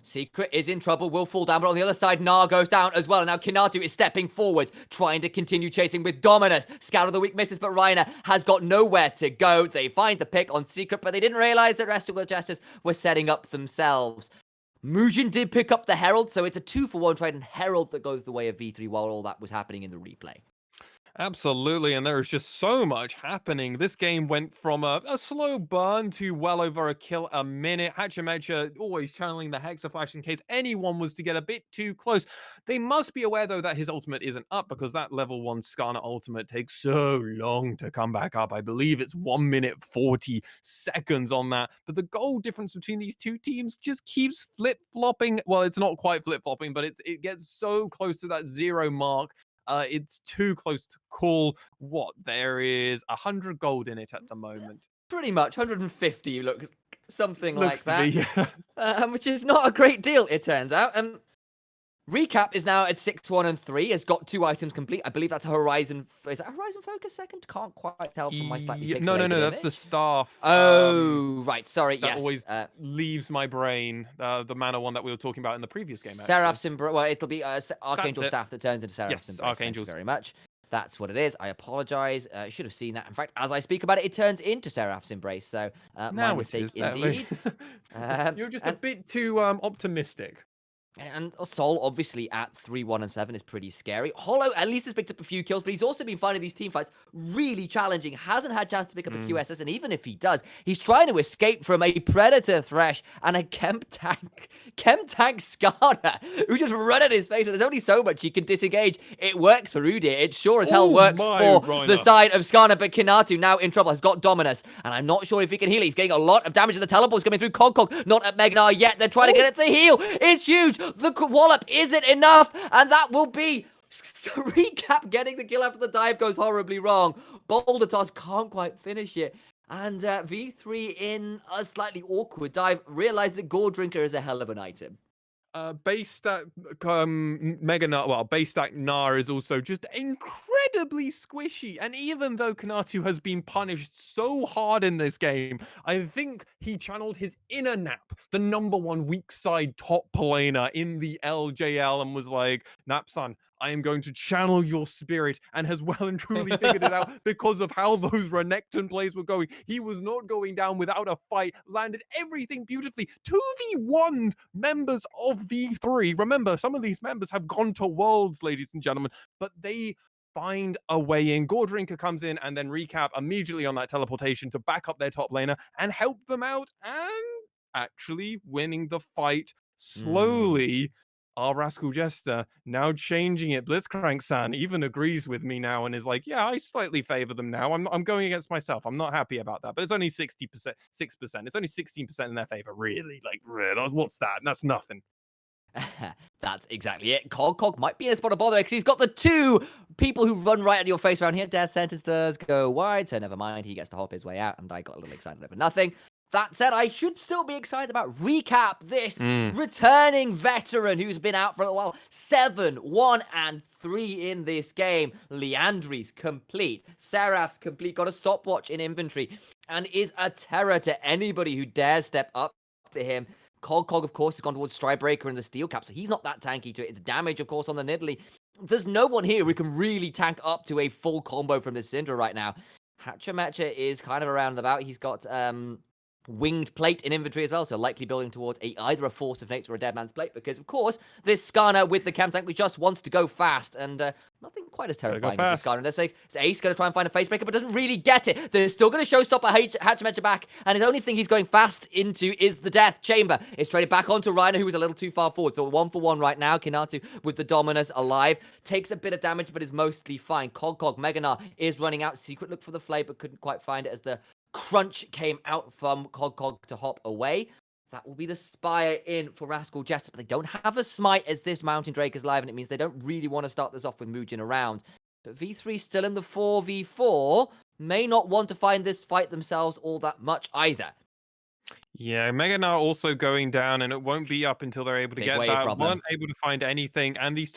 Secret is in trouble, will fall down, but on the other side, Nar goes down as well. And now Kinatu is stepping forwards, trying to continue chasing with Dominus. Scout of the Week misses, but Reiner has got nowhere to go. They find the pick on Secret, but they didn't realize that Rascal Jesters were setting up themselves. Mujin did pick up the Herald, so it's a 2-for-1 trade, and Herald that goes the way of V3 while all that was happening in the replay. Absolutely, and there is just so much happening. This game went from a slow burn to well over a kill a minute. Hachimecha always channeling the Hexa Flash in case anyone was to get a bit too close. They must be aware, though, that his ultimate isn't up, because that level 1 Skarner ultimate takes so long to come back up. I believe it's 1 minute 40 seconds on that. But the goal difference between these two teams just keeps flip-flopping. Well, it's not quite flip-flopping, but it gets so close to that 0 mark. It's too close to call. What? There is 100 gold in it at the moment. Pretty much, 150, look, something Looks like to that. be, Which is not a great deal, it turns out. Recap is now at 6-1 and 3. Has got 2 items complete. I believe that's a Horizon. Is that Horizon Focus second? Can't quite tell from my slightly pixelated No, image. that's the staff. Oh, right. Sorry. That yes. always leaves my brain. The mana one that we were talking about in the previous game. Seraph's Embrace. Well, it'll be Archangel it. Staff that turns into Seraph's Yes, Embrace. Archangels. Thank you very much. That's what it is. I apologize. I should have seen that. In fact, as I speak about it, it turns into Seraph's Embrace. So, my mistake indeed. You're just a bit too optimistic. And Sol, obviously, at 3-1 and 7 is pretty scary. Hollow at least has picked up a few kills, but he's also been finding these team fights really challenging. Hasn't had a chance to pick up a QSS, and even if he does, he's trying to escape from a Predator Thresh and a Chem Tank Skarner, who just run at his face, and there's only so much he can disengage. It works for Udyr. It sure as hell works for the side of Skarner, but Kinatu now in trouble, has got Dominus, and I'm not sure if he can heal. He's getting a lot of damage, and the teleport's coming through Kog, not at Megnar yet. They're trying to get it to heal. It's huge. The wallop isn't enough, and that will be Recap getting the kill after the dive goes horribly wrong. Boulder Toss can't quite finish it. And V3 in a slightly awkward dive realized that Gore Drinker is a hell of an item. Base stack Mega Nar, well, base stack Nar is also just incredibly squishy. And even though Kanatu has been punished so hard in this game, I think he channeled his inner Nap, the #1 weak side top laner in the LJL, and was like, Nap son, I am going to channel your spirit, and has well and truly figured it out because of how those Renekton plays were going. He was not going down without a fight, landed everything beautifully. 2v1 members of V3. Remember, some of these members have gone to Worlds, ladies and gentlemen, but they find a way in. Gore Drinker comes in, and then Recap immediately on that teleportation to back up their top laner and help them out, and actually winning the fight slowly. Our Rascal Jester now changing it. Blitzcrank-san even agrees with me now and is like, yeah, I slightly favor them now. I'm going against myself. I'm not happy about that. But it's only 60%, 6%. It's only 16% in their favor, really. Like, what's that? That's nothing. That's exactly it. Kog might be in a spot of bother because he's got the 2 people who run right at your face around here. Death Sentence does go wide, so never mind. He gets to hop his way out, and I got a little excited over nothing. That said, I should still be excited about Recap, this returning veteran who's been out for a little while. 7-1 and 3 in this game. Leandri's complete. Seraph's complete. Got a stopwatch in inventory and is a terror to anybody who dares step up to him. Kog, of course, has gone towards Stridebreaker and the Steel Cap, so he's not that tanky to it. It's damage, of course, on the Nidalee. There's no one here who can really tank up to a full combo from this Syndra right now. Hachimecha is kind of around and about. He's got winged plate in inventory as well, so likely building towards either a Force of Nature or a Dead Man's Plate, because of course, this Skarner with the Chem Tank, which just wants to go fast, and nothing quite as Gotta go terrifying as the fast. Skarner. There's like, Ace going to try and find a face breaker, but doesn't really get it. They're still going to showstopper Hatchemecha back, and his only thing he's going fast into is the Death Chamber. It's traded back onto Rhino, who was a little too far forward, so 1-for-1 right now. Kinatu with the Dominus alive, takes a bit of damage, but is mostly fine. Cog Meganar is running out. Secret look for the Flay, but couldn't quite find it as the crunch came out from Cog to hop away. That will be the Spire in for Rascal Jester, but they don't have a Smite as this Mountain Drake is live, and it means they don't really want to start this off with Muujin around. But V3 still in the 4v4, may not want to find this fight themselves all that much either. Yeah, Meganar also going down, and it won't be up until they're able to Big get wave that. problem. Weren't able to find anything, and these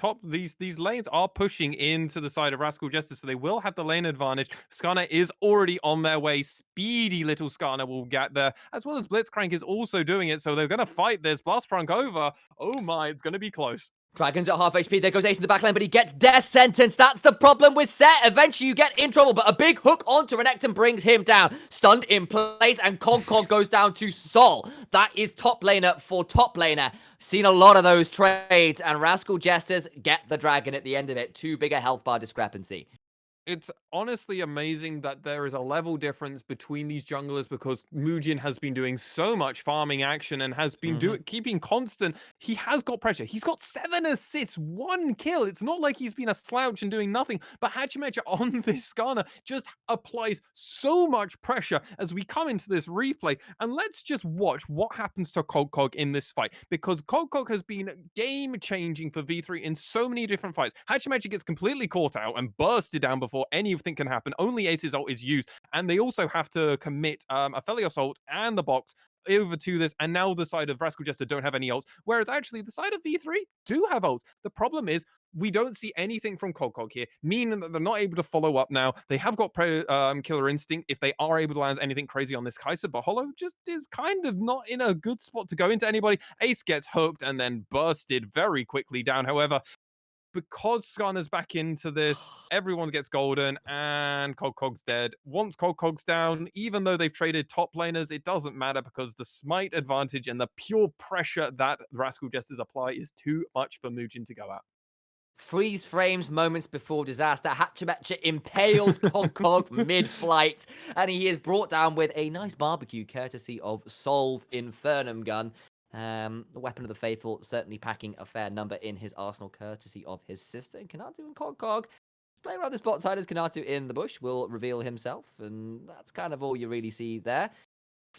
lanes are pushing into the side of Rascal Jester, so they will have the lane advantage. Skarner is already on their way. Speedy little Skarner will get there, as well as Blitzcrank is also doing it. So they're gonna fight this. Blast Prunk over. Oh my, it's gonna be close. Dragon's at half HP, there goes Ace in the backline, but he gets death sentence. That's the problem with Set. Eventually you get in trouble, but a big hook onto Renekton brings him down. Stunned in place, and Cog goes down to Sol. That is top laner for top laner. Seen a lot of those trades, and Rascal Jesters get the dragon at the end of it. Too big a health bar discrepancy. It's honestly amazing that there is a level difference between these junglers, because Muujin has been doing so much farming action and has been keeping constant. He has got pressure. He's got 7 assists, 1 kill. It's not like he's been a slouch and doing nothing, but Hatchimecha on this Skarner just applies so much pressure as we come into this replay. And let's just watch what happens to Cog in this fight, because Cog has been game changing for V3 in so many different fights. Hatchimecha gets completely caught out and bursted down before anything can happen. Only Ace's ult is used, and they also have to commit a Felios ult and the box over to this, and now the side of Rascal Jester don't have any ults, whereas actually the side of V3 do have ults. The problem is we don't see anything from Cog here, meaning that they're not able to follow up now. They have got Killer Instinct if they are able to land anything crazy on this Kai'Sa, but Hollow just is kind of not in a good spot to go into anybody. Ace gets hooked and then bursted very quickly down. However, because Skarner's back into this, everyone gets golden, and Cog's dead. Once Cog's down, even though they've traded top laners, it doesn't matter, because the smite advantage and the pure pressure that Rascal Jesters apply is too much for Muujin to go at. Freeze frames moments before disaster. Hatchimecha impales Cog mid-flight, and he is brought down with a nice barbecue courtesy of Sol's Infernum gun. The Weapon of the Faithful certainly packing a fair number in his arsenal, courtesy of his sister. And Kanatu and Cog play around this bot side as Kanatu in the bush will reveal himself, and that's kind of all you really see there.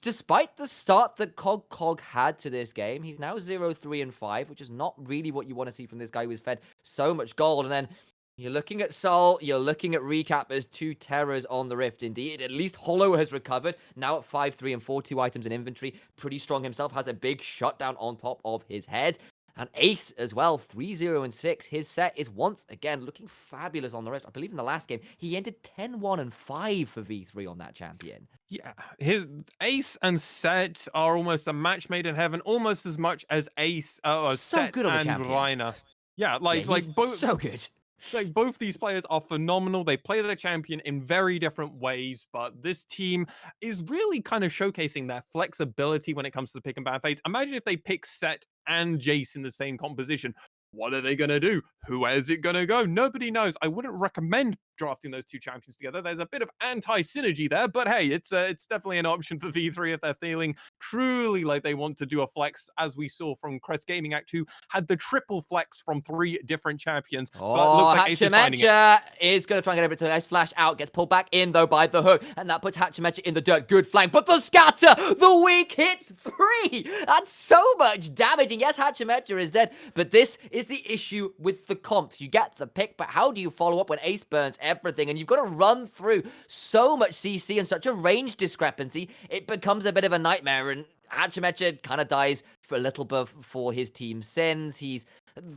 Despite the start that Cog had to this game, he's now 0-3-5, which is not really what you want to see from this guy who was fed so much gold. And then you're looking at Sol, you're looking at Recap as 2 terrors on the Rift. Indeed, at least Hollow has recovered, now at 5-3-4, 2 items in inventory. Pretty strong himself, has a big shutdown on top of his head. And Ace as well, 3-0-6. His set is once again looking fabulous on the Rift. I believe in the last game, he ended 10-1-5 for V3 on that champion. Yeah, his Ace and Set are almost a match made in heaven, almost as much as Ace, So Set good on the and champion. Reiner. Yeah, like both. So good. Like, both these players are phenomenal. They play their champion in very different ways, but this team is really kind of showcasing their flexibility when it comes to the pick and ban phase. Imagine if they pick Set and Jace in the same composition. What are they going to do? Where is it going to go? Nobody knows. I wouldn't recommend drafting those 2 champions together. There's a bit of anti-synergy there, but hey, it's definitely an option for V3 if they're feeling truly like they want to do a flex, as we saw from Crest Gaming Act 2, had the triple flex from 3 different champions. Oh, but looks like Ace is finding it. is going to try and get a bit of a nice flash out. Gets pulled back in, though, by the hook. And that puts Hatchimecha in the dirt. Good flank. But the scatter! The weak hits 3! That's so much damage. And yes, Hatchimecha is dead. But this is the issue with the comps. You get the pick, but how do you follow up when Ace burns everything? And you've got to run through so much CC and such a range discrepancy. It becomes a bit of a nightmare. And Hatchimecha kind of dies for a little bit before his team sends. He's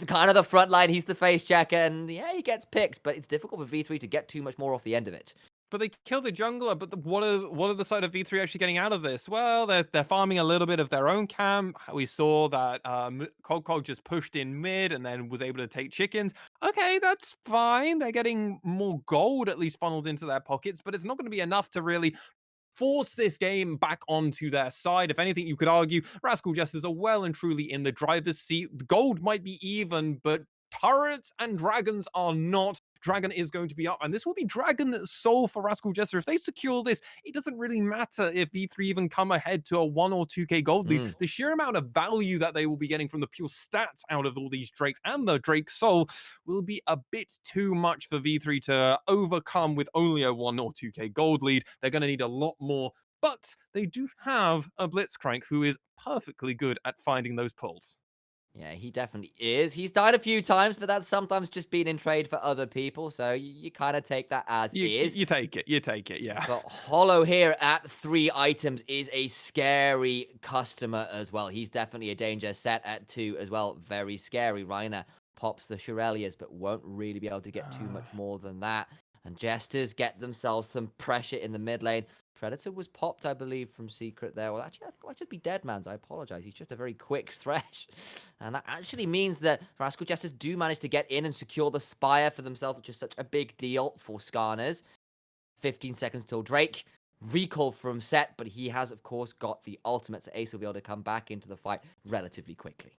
kind of the front line. He's the face checker. And yeah, he gets picked. But it's difficult for V3 to get too much more off the end of it. But they kill the jungler. But what are the side of V3 actually getting out of this? Well, they're farming a little bit of their own camp. We saw that Cog just pushed in mid and then was able to take chickens. Okay, that's fine. They're getting more gold at least funneled into their pockets, but it's not going to be enough to really force this game back onto their side. If anything, you could argue Rascal Jesters are well and truly in the driver's seat. The gold might be even, but turrets and dragons are not. Dragon is going to be up, and this will be Dragon Soul for Rascal Jester. If they secure this, it doesn't really matter if V3 even come ahead to a 1 or 2k gold lead. The sheer amount of value that they will be getting from the pure stats out of all these Drakes and the Drake Soul will be a bit too much for V3 to overcome with only a 1 or 2k gold lead. They're going to need a lot more, but they do have a Blitzcrank who is perfectly good at finding those pulls. Yeah, he definitely is. He's died a few times, but that's sometimes just been in trade for other people, so you kind of take that as is. You take it. You take it, yeah. But Hollow here at 3 items is a scary customer as well. He's definitely a danger. Set at 2 as well. Very scary. Reiner pops the Shurelias, but won't really be able to get too much more than that. And Jesters get themselves some pressure in the mid lane. Predator was popped, I believe, from Secret there. Well, actually, I think it might just be Deadman's. I apologize. He's just a very quick thresh. And that actually means that Rascal Jesters do manage to get in and secure the Spire for themselves, which is such a big deal for Skarners. 15 seconds till Drake. Recall from Set, but he has, of course, got the ultimate, so Ace will be able to come back into the fight relatively quickly.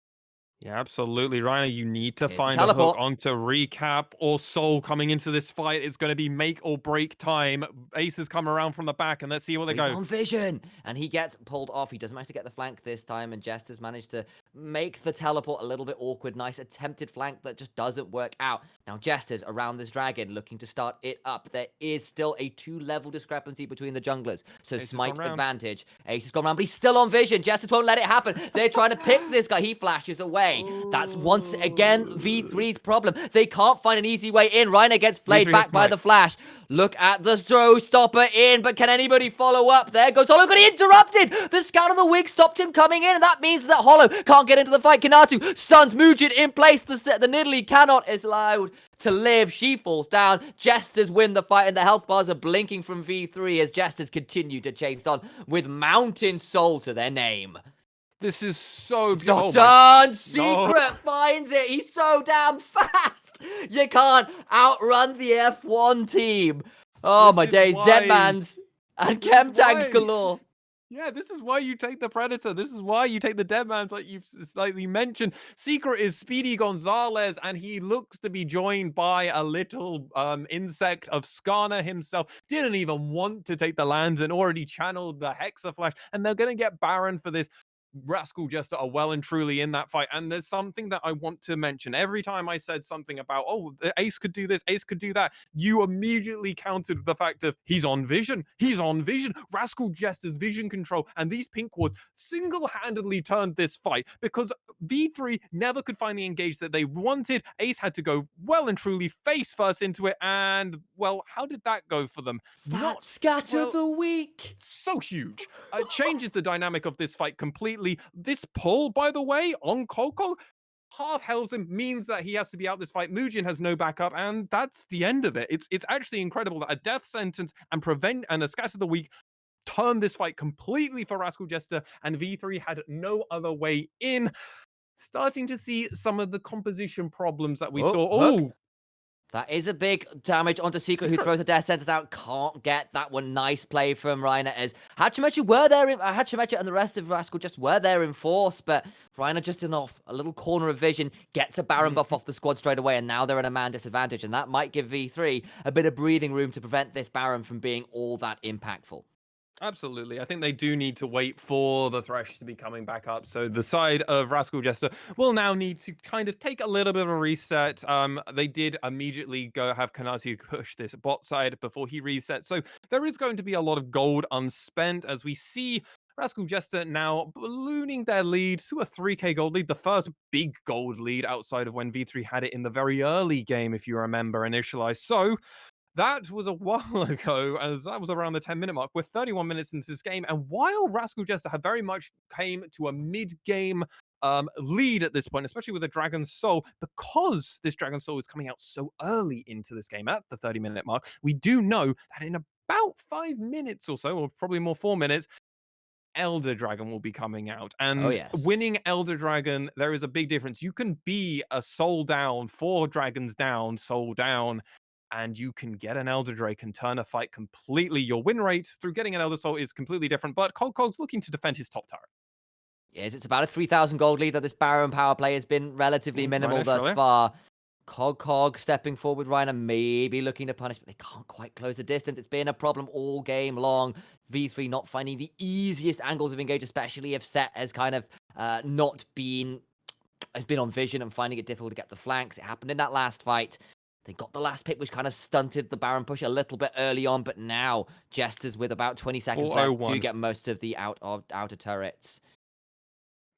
Yeah, absolutely, Reiner. You need to Here's find the a hook teleport. onto Recap or Soul coming into this fight. It's going to be make or break time. Aces come around from the back, and let's see where they He's go. on vision, and he gets pulled off. He doesn't manage to get the flank this time, and Jester's managed to make the teleport a little bit awkward. Nice attempted flank that just doesn't work out. Now Jester's around this dragon looking to start it up. There is still a 2-level discrepancy between the junglers, so Ace has Smite gone round. advantage. Ace has gone around, but he's still on vision. Jesters won't let it happen. They're trying to pick this guy. He flashes away. That's once again V3's problem. They can't find an easy way in. Reiner gets flayed V3 back by the flash. Look at the throw stopper in, but can anybody follow up? There goes Hollow, got interrupted! The scout of the wig stopped him coming in, and that means that Hollow can't get into the fight. Kanatu stuns Mujin in place. The Nidalee cannot is allowed to live. She falls down. Jesters win the fight, and the health bars are blinking from V3 as Jesters continue to chase on with Mountain Soul to their name. This is so It's not oh done. Secret finds it. He's so damn fast. You can't outrun the F1 team. Oh, my days. Deadmans and chem tanks galore. Yeah, this is why you take the Predator. This is why you take the Deadmans, like you've slightly mentioned. Secret is Speedy Gonzalez, and he looks to be joined by a little insect of Skarner himself. Didn't even want to take the lands and already channeled the Hexa Flash, and they're going to get Baron for this. Rascal Jester are well and truly in that fight. And there's something that I want to mention. Every time I said something about, oh, Ace could do this, Ace could do that, you immediately countered the fact of he's on vision. He's on vision. Rascal Jester's vision control. And these pink wards single-handedly turned this fight because V3 never could find the engage that they wanted. Ace had to go well and truly face first into it. And, well, how did that go for them? Not scatter the weak. So huge. It changes the dynamic of this fight completely. This pull, by the way, on Coco, half heals him, means that he has to be out this fight. Mujin has no backup, and that's the end of it. It's actually incredible that a death sentence and a scatter the weak turned this fight completely for Rascal Jester, and V3 had no other way in. Starting to see some of the composition problems that we saw. Oh, that is a big damage onto Secret, who throws a death sentence out. Can't get that one. Nice play from Reiner as Hachimechi were there. Hachimechi and the rest of Rascal just were there in force, but Reiner just enough. A little corner of vision, gets a Baron buff off the squad straight away, and now they're at a man disadvantage, and that might give V3 a bit of breathing room to prevent this Baron from being all that impactful. Absolutely. I think they do need to wait for the Thresh to be coming back up. So the side of Rascal Jester will now need to kind of take a little bit of a reset. They did immediately go have Kanatu push this bot side before he resets. So there is going to be a lot of gold unspent as we see Rascal Jester now ballooning their lead to a 3k gold lead, the first big gold lead outside of when V3 had it in the very early game, if you remember, initialized. So that was a while ago, as that was around the 10-minute mark. We're 31 minutes into this game, and while Rascal Jester have very much came to a mid-game lead at this point, especially with the Dragon Soul, because this Dragon Soul is coming out so early into this game at the 30-minute mark, we do know that in about 5 minutes or so, or probably more 4 minutes, Elder Dragon will be coming out. And winning Elder Dragon, there is a big difference. You can be a soul down, 4 dragons down, soul down, and you can get an Elder Drake and turn a fight completely. Your win rate through getting an Elder Soul is completely different, but Cog's looking to defend his top turret. Yes, it's about a 3,000 gold lead that this Baron power play has been relatively minimal Rhino, thus surely. far. Cog stepping forward, Reiner maybe looking to punish, but they can't quite close the distance. It's been a problem all game long. V3 not finding the easiest angles of engage, especially if Set has kind of has been on vision and finding it difficult to get the flanks. It happened in that last fight. They got the last pick, which kind of stunted the Baron push a little bit early on, but now Jesters with about 20 seconds left do 401. get most of the outer turrets.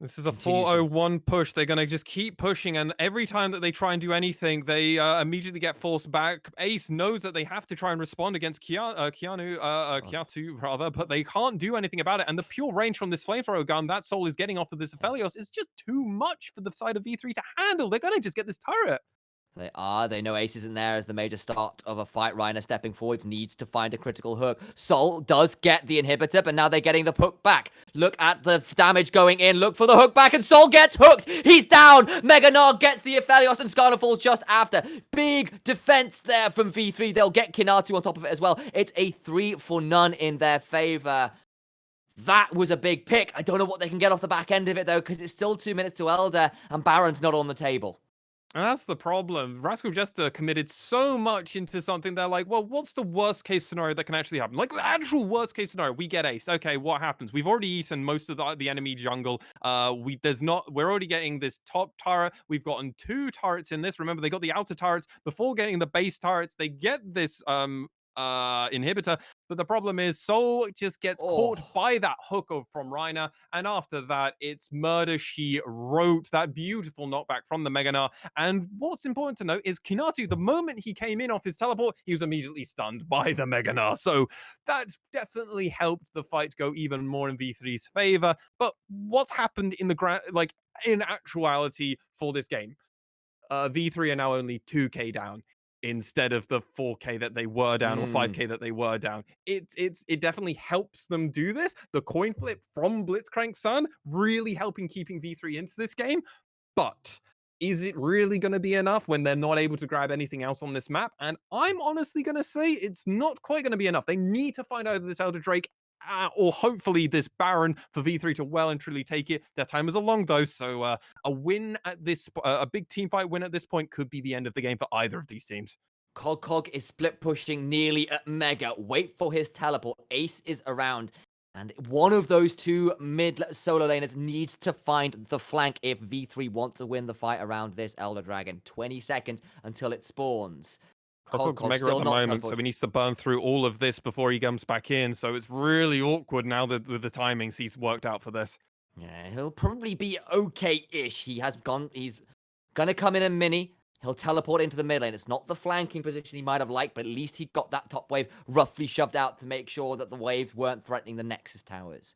This is a Continues to- 401 push. They're going to just keep pushing, and every time that they try and do anything, they immediately get forced back. Ace knows that they have to try and respond against Kiatu, rather, but they can't do anything about it. And the pure range from this flamethrower gun that Soul is getting off of this Aphelios is just too much for the side of V3 to handle. They're going to just get this turret. They are. They know Ace isn't there as the major start of a fight. Reiner stepping forwards needs to find a critical hook. Soul does get the inhibitor, but now they're getting the hook back. Look at the damage going in. Look for the hook back, and Soul gets hooked. He's down. Mega Nog gets the Aphelios, and Skarner falls just after. Big defense there from V3. They'll get Kinatu on top of it as well. It's a 3-for-none in their favor. That was a big pick. I don't know what they can get off the back end of it, though, because it's still 2 minutes to Elder, and Baron's not on the table. And that's the problem. Rascal Jester committed so much into something. They're like, well, what's the worst case scenario that can actually happen? Like the actual worst case scenario, we get aced. Okay, what happens? We've already eaten most of the enemy jungle. We're already getting this top turret. We've gotten 2 turrets in this. Remember, they got the outer turrets before getting the base turrets. They get this inhibitor, but the problem is Soul just gets caught by that hook from Reiner, and after that it's murder she wrote. That beautiful knockback from the Meganar. And what's important to note is Kinatu, the moment he came in off his teleport, he was immediately stunned by the Meganar, so that definitely helped the fight go even more in V3's favor. But what's happened in the in actuality for this game, V3 are now only 2k down instead of the 4k that they were down, or 5k that they were down. It definitely helps them do this. The coin flip from Blitzcrank Sun really helping keeping V3 into this game. But is it really going to be enough when they're not able to grab anything else on this map? And I'm honestly going to say it's not quite going to be enough. They need to find either this Elder Drake or hopefully this Baron for V3 to well and truly take it. Their time is along though, so a win at this, a big team fight win at this point could be the end of the game for either of these teams. Cog is split pushing nearly at Mega. Wait for his teleport. Ace is around. And one of those 2 mid solo laners needs to find the flank if V3 want to win the fight around this Elder Dragon. 20 seconds until it spawns. Cog's Mega at the moment, so he needs to burn through all of this before he comes back in. So it's really awkward now that with the timings he's worked out for this. Yeah, he'll probably be okay-ish. He's gonna come in a mini. He'll teleport into the mid lane. It's not the flanking position he might have liked, but at least he got that top wave roughly shoved out to make sure that the waves weren't threatening the Nexus towers.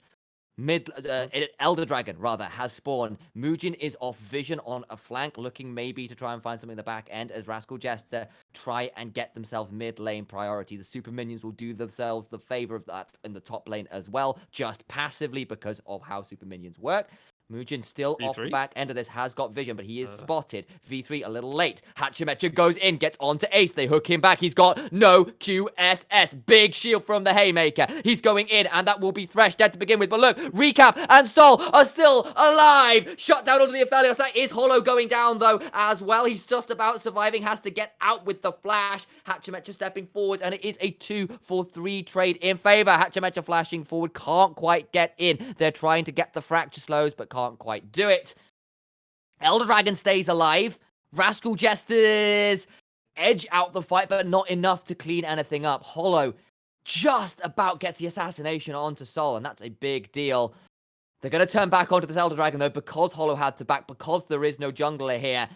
Elder Dragon, rather, has spawned. Muujin is off vision on a flank, looking maybe to try and find something in the back end as Rascal Jester try and get themselves mid lane priority. The super minions will do themselves the favor of that in the top lane as well, just passively because of how super minions work. Muujin still V3? off the back end of this, has got vision, but he is spotted. V3 a little late. Hachimecha goes in, gets onto Ace. They hook him back. He's got no QSS. Big shield from the Haymaker. He's going in, and that will be Thresh dead to begin with. But look, Recap and Sol are still alive. Shot down onto the Aphelios. That is Hollow going down, though, as well. He's just about surviving. Has to get out with the flash. Hachimecha stepping forward, and it is a 2-for-3 trade in favor. Hachimecha flashing forward. Can't quite get in. They're trying to get the fracture slows, but can't quite do it. Elder Dragon stays alive. Rascal Jesters edge out the fight, but not enough to clean anything up. Hollow just about gets the assassination onto Sol, and that's a big deal. They're going to turn back onto this Elder Dragon, though, because Hollow had to back, because there is no jungler here.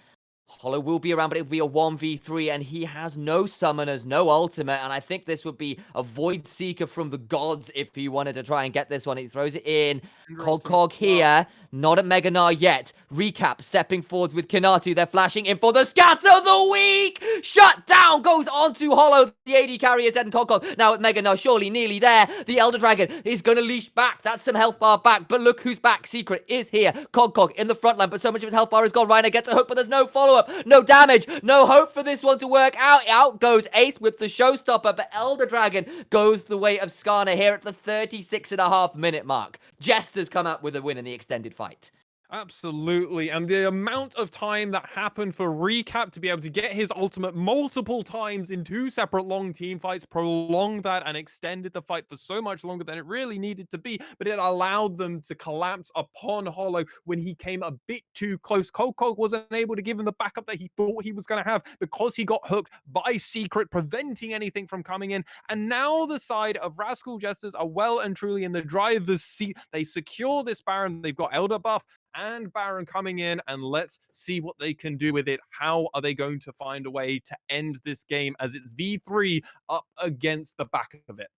Hollow will be around, but it will be a 1v3, and he has no summoners, no ultimate, and I think this would be a Void Seeker from the gods if he wanted to try and get this one. He throws it in. Cog here, not at Meganar yet. Recap stepping forwards with Kinatu. They're flashing in for the scatter of the week! Shut down goes onto Hollow. The AD carry is dead, and Cog now at Meganar, surely nearly there. The Elder Dragon is going to leash back. That's some health bar back, but look who's back. Secret is here. Cog in the front line, but so much of his health bar is gone. Reiner gets a hook, but there's no follow-up. up. No damage. No hope for this one to work out. Out goes Ace with the showstopper, but Elder Dragon goes the way of Skarner here at the 36.5-minute mark. Jester's come out with a win in the extended fight. Absolutely, and the amount of time that happened for Recap to be able to get his ultimate multiple times in 2 separate long team fights prolonged that and extended the fight for so much longer than it really needed to be, but it allowed them to collapse upon Hollow when he came a bit too close. Kokok wasn't able to give him the backup that he thought he was going to have because he got hooked by Secret, preventing anything from coming in, and now the side of Rascal Jesters are well and truly in the driver's seat. They secure this Baron, they've got Elder buff, and Baron coming in, and let's see what they can do with it. How are they going to find a way to end this game as it's V3 up against the back of it?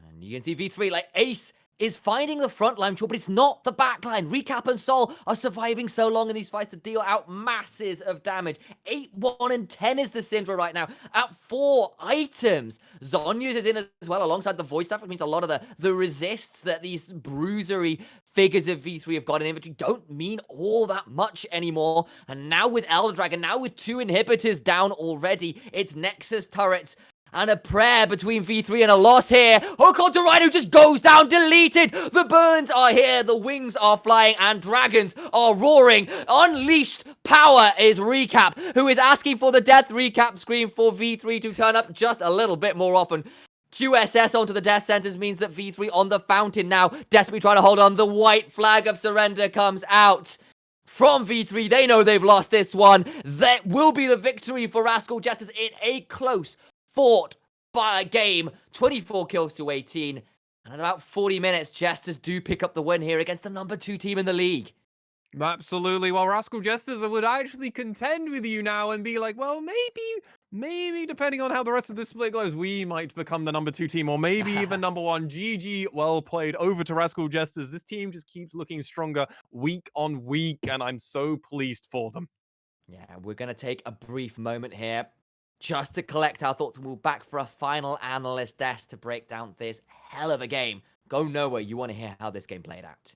And you can see V3, like Ace is finding the front line, but it's not the back line. Recap and Sol are surviving so long in these fights to deal out masses of damage. 8, 1, and 10 is the Syndra right now at 4 items. Zhonya's is in as well alongside the voice stuff, which means a lot of the resists that these bruisery figures of V3 have got in inventory don't mean all that much anymore. And now with Elder Dragon, now with 2 inhibitors down already, it's Nexus turrets and a prayer between V3 and a loss here. Hookon to Rhino just goes down, deleted. The burns are here, the wings are flying, and dragons are roaring. Unleashed power is Recap, who is asking for the death recap screen for V3 to turn up just a little bit more often. QSS onto the death sentence means that V3 on the fountain now, desperately trying to hold on. The white flag of surrender comes out from V3. They know they've lost this one. That will be the victory for Rascal Jesters in a close fought by a game, 24 kills to 18, and in about 40 minutes, Jesters do pick up the win here against the number 2 team in the league. Absolutely. Well, Rascal Jesters would actually contend with you now and be like, well, maybe depending on how the rest of this split goes, we might become the number 2 team, or maybe even number 1. GG, well played. Over to Rascal Jesters. This team just keeps looking stronger week on week, and I'm so pleased for them. Yeah, we're going to take a brief moment here just to collect our thoughts, and we'll back for a final analyst desk to break down this hell of a game. Go nowhere. You want to hear how this game played out.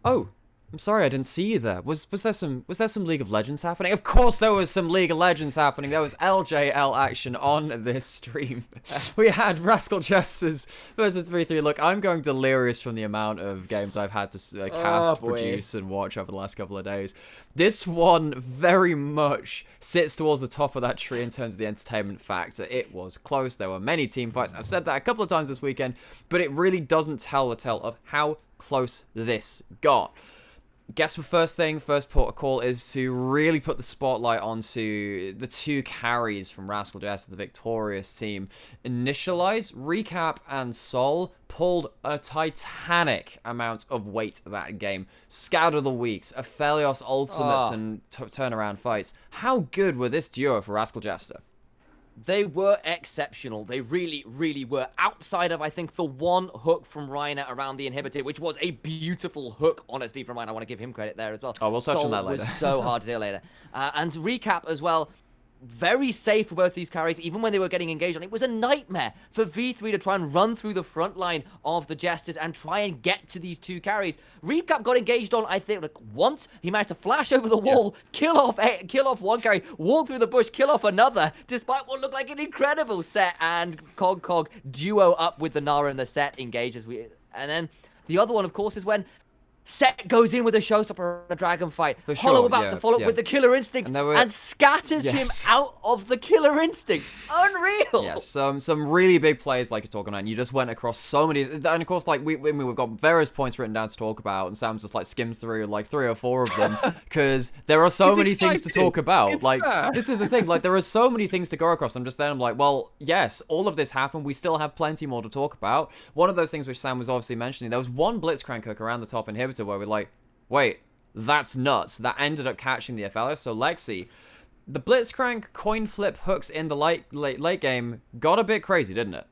Oh, I'm sorry, I didn't see you there. Was there some League of Legends happening? Of course there was some League of Legends happening. There was LJL action on this stream. We had Rascal Jesters versus V3. Look, I'm going delirious from the amount of games I've had to cast, produce, and watch over the last couple of days. This one very much sits towards the top of that tree in terms of the entertainment factor. It was close. There were many team fights. I've said that a couple of times this weekend, but it really doesn't tell the tale of how close this got. Guess the first port of call is to really put the spotlight onto the two carries from Rascal Jester, the victorious team. Initialize, Recap, and Sol pulled a titanic amount of weight that game. Scout of the Weeks, Aphelios ultimates, and turnaround fights. How good were this duo for Rascal Jester? They were exceptional. They really, really were. Outside of, I think, the one hook from Reiner around the inhibitor, which was a beautiful hook, honestly, from Reiner. I want to give him credit there as well. Oh, we'll touch on that later. Was so hard to do later. And Recap as well. Very safe for both these carries, even when they were getting engaged on. It was a nightmare for V3 to try and run through the front line of the Jesters and try and get to these two carries. Recap got engaged on, I think, like once. He managed to flash over the wall, kill off one carry, walk through the bush, kill off another, despite what looked like an incredible set. And Cog duo up with the Nara and the set engages. And then the other one, of course, is when Set goes in with a showstopper and a dragon fight. For sure, Hollow about to follow up with the Killer Instinct and scatters him out of the Killer Instinct. Unreal. Yeah, some really big plays like you're talking about. And you just went across so many, and of course, like we've got various points written down to talk about, and Sam's just like skimmed through like 3 or 4 of them because there are so many things to talk about. It's like fair. This is the thing. Like there are so many things to go across. I'm like, well, yes, all of this happened. We still have plenty more to talk about. One of those things which Sam was obviously mentioning, there was one Blitzcrank hook around the top inhibitor where we're like, wait, that's nuts. That ended up catching the Aphelios. So Lexi, the Blitzcrank coin flip hooks in the late game got a bit crazy, didn't it?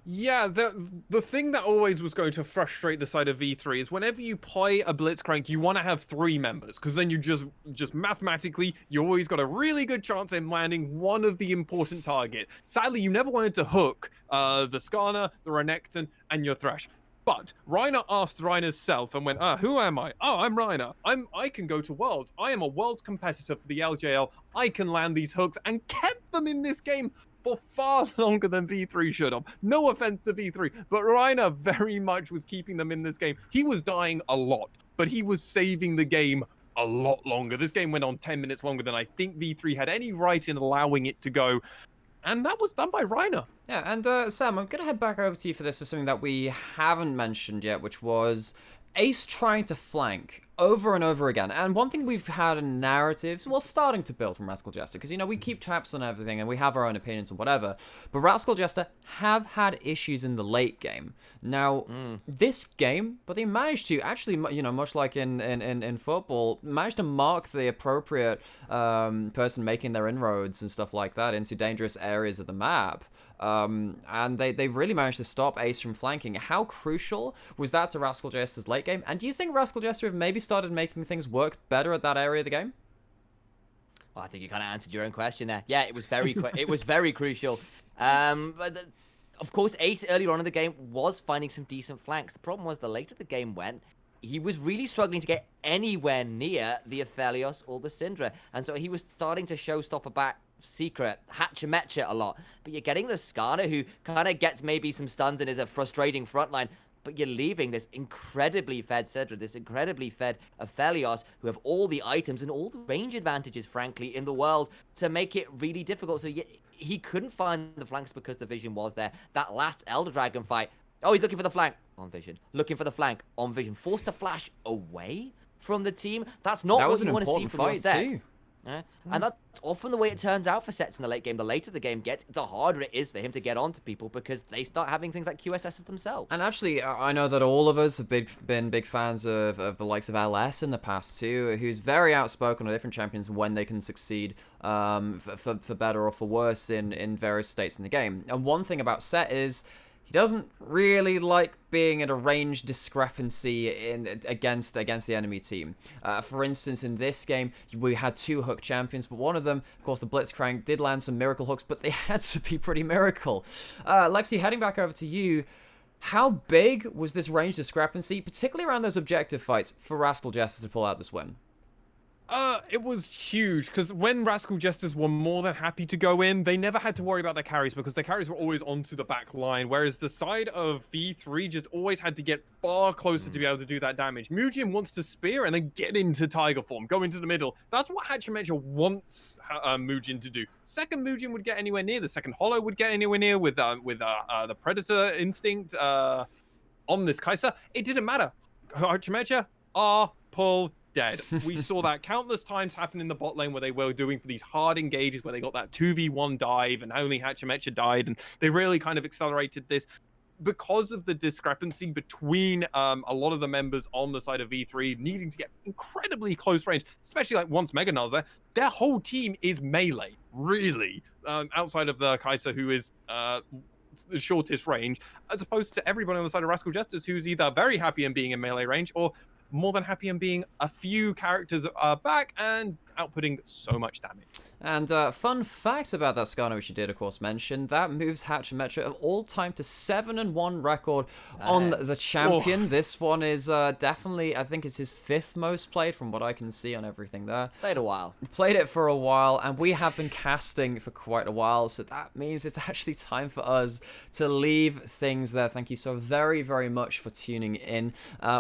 Yeah, the thing that always was going to frustrate the side of V3 is whenever you play a Blitzcrank, you want to have 3 members, because then you just mathematically, you always got a really good chance in landing one of the important target. Sadly, you never wanted to hook the Skarner, the Renekton, and your Thresh. But Reiner asked Reiner's self and went, who am I? Oh, I'm Reiner. I can go to Worlds. I am a Worlds competitor for the LJL. I can land these hooks, and kept them in this game for far longer than V3 should have. No offense to V3, but Reiner very much was keeping them in this game. He was dying a lot, but he was saving the game a lot longer. This game went on 10 minutes longer than I think V3 had any right in allowing it to go. And that was done by Reiner. Yeah, and Sam, I'm going to head back over to you for this for something that we haven't mentioned yet, which was Ace trying to flank over and over again. And one thing we've had a narrative, well, starting to build from Rascal Jester, because, you know, we keep traps on everything and we have our own opinions and whatever, but Rascal Jester have had issues in the late game. Now, this game, but they managed to actually, you know, much like in football, managed to mark the appropriate person making their inroads and stuff like that into dangerous areas of the map. And they really managed to stop Ace from flanking. How crucial was that to Rascal Jester's late game? And do you think Rascal Jester have maybe started making things work better at that area of the game? Well, I think you kind of answered your own question there. Yeah, it was very it was very crucial. Of course, Ace earlier on in the game was finding some decent flanks. The problem was the later the game went, he was really struggling to get anywhere near the Aphelios or the Syndra. And so he was starting to showstopper back secret, Hatchametcha a lot. But you're getting the Skarner who kind of gets maybe some stuns and is a frustrating frontline. But you're leaving this incredibly fed Syndra, this incredibly fed Aphelios, who have all the items and all the range advantages, frankly, in the world to make it really difficult. So he couldn't find the flanks because the vision was there. That last Elder Dragon fight, oh, he's looking for the flank on vision. Looking for the flank on vision. Forced to flash away from the team. That's not what you want to see from your set. Too. And that's often the way it turns out for sets in the late game. The later the game gets, the harder it is for him to get onto people because they start having things like QSSs themselves. And actually, I know that all of us have been big fans of the likes of LS in the past too, who's very outspoken on different champions when they can succeed for better or for worse in various states in the game. And one thing about Set is he doesn't really like being at a range discrepancy against the enemy team. For instance, in this game, we had 2 hook champions, but one of them, of course, the Blitzcrank, did land some miracle hooks, but they had to be pretty miracle. Lexi, heading back over to you, How big was this range discrepancy, particularly around those objective fights, for Rascal Jester to pull out this win? It was huge because when Rascal Jesters were more than happy to go in, they never had to worry about their carries because their carries were always onto the back line, whereas the side of V3 just always had to get far closer to be able to do that damage. Mujian wants to spear and then get into Tiger form, go into the middle. That's what Hachimecha wants Mujian to do. Second Mujian would get anywhere near, the second Hollow would get anywhere near with the Predator instinct on this Kai'Sa. It didn't matter. Hachimecha are pull dead. We saw that countless times happen in the bot lane where they were doing for these hard engages where they got that 2v1 dive and only Hachimecha died, and they really kind of accelerated this because of the discrepancy between a lot of the members on the side of V3 needing to get incredibly close range, especially like once Mega Null's there. Their whole team is melee, really, outside of the Kai'Sa, who is the shortest range, as opposed to everybody on the side of Rascal Jesters, who's either very happy in being in melee range or more than happy in being a few characters back and outputting so much damage. And fun fact about that Skarner, which you did, of course, mention, that moves Hachimecha of all time to 7-1 record on the champion. This one is definitely, I think it's his 5th most played from what I can see on everything there. Played a while. Played it for a while, and we have been casting for quite a while, so that means it's actually time for us to leave things there. Thank you so very, very much for tuning in.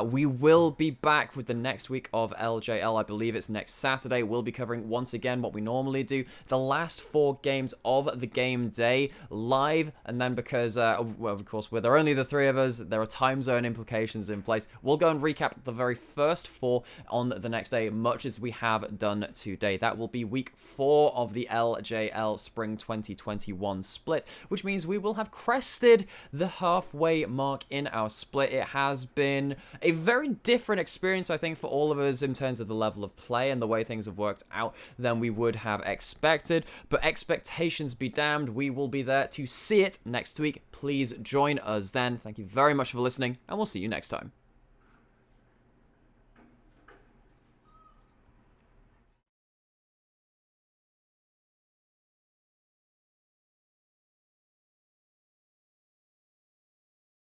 We will be back with the next week of LJL. I believe it's next Saturday. We'll be covering once again what we normally do, the last 4 games of the game day live, and then because well, of course there are only the 3 of us, there are time zone implications in place, we'll go and recap the very first 4 on the next day, much as we have done today. That will be week 4 of the LJL Spring 2021 split, which means we will have crested the halfway mark in our split. It has been a very different experience, I think, for all of us in terms of the level of play and the way things have worked out than we would have expected, but expectations be damned, we will be there to see it next week. Please join us then. Thank you very much for listening, and we'll see you next time.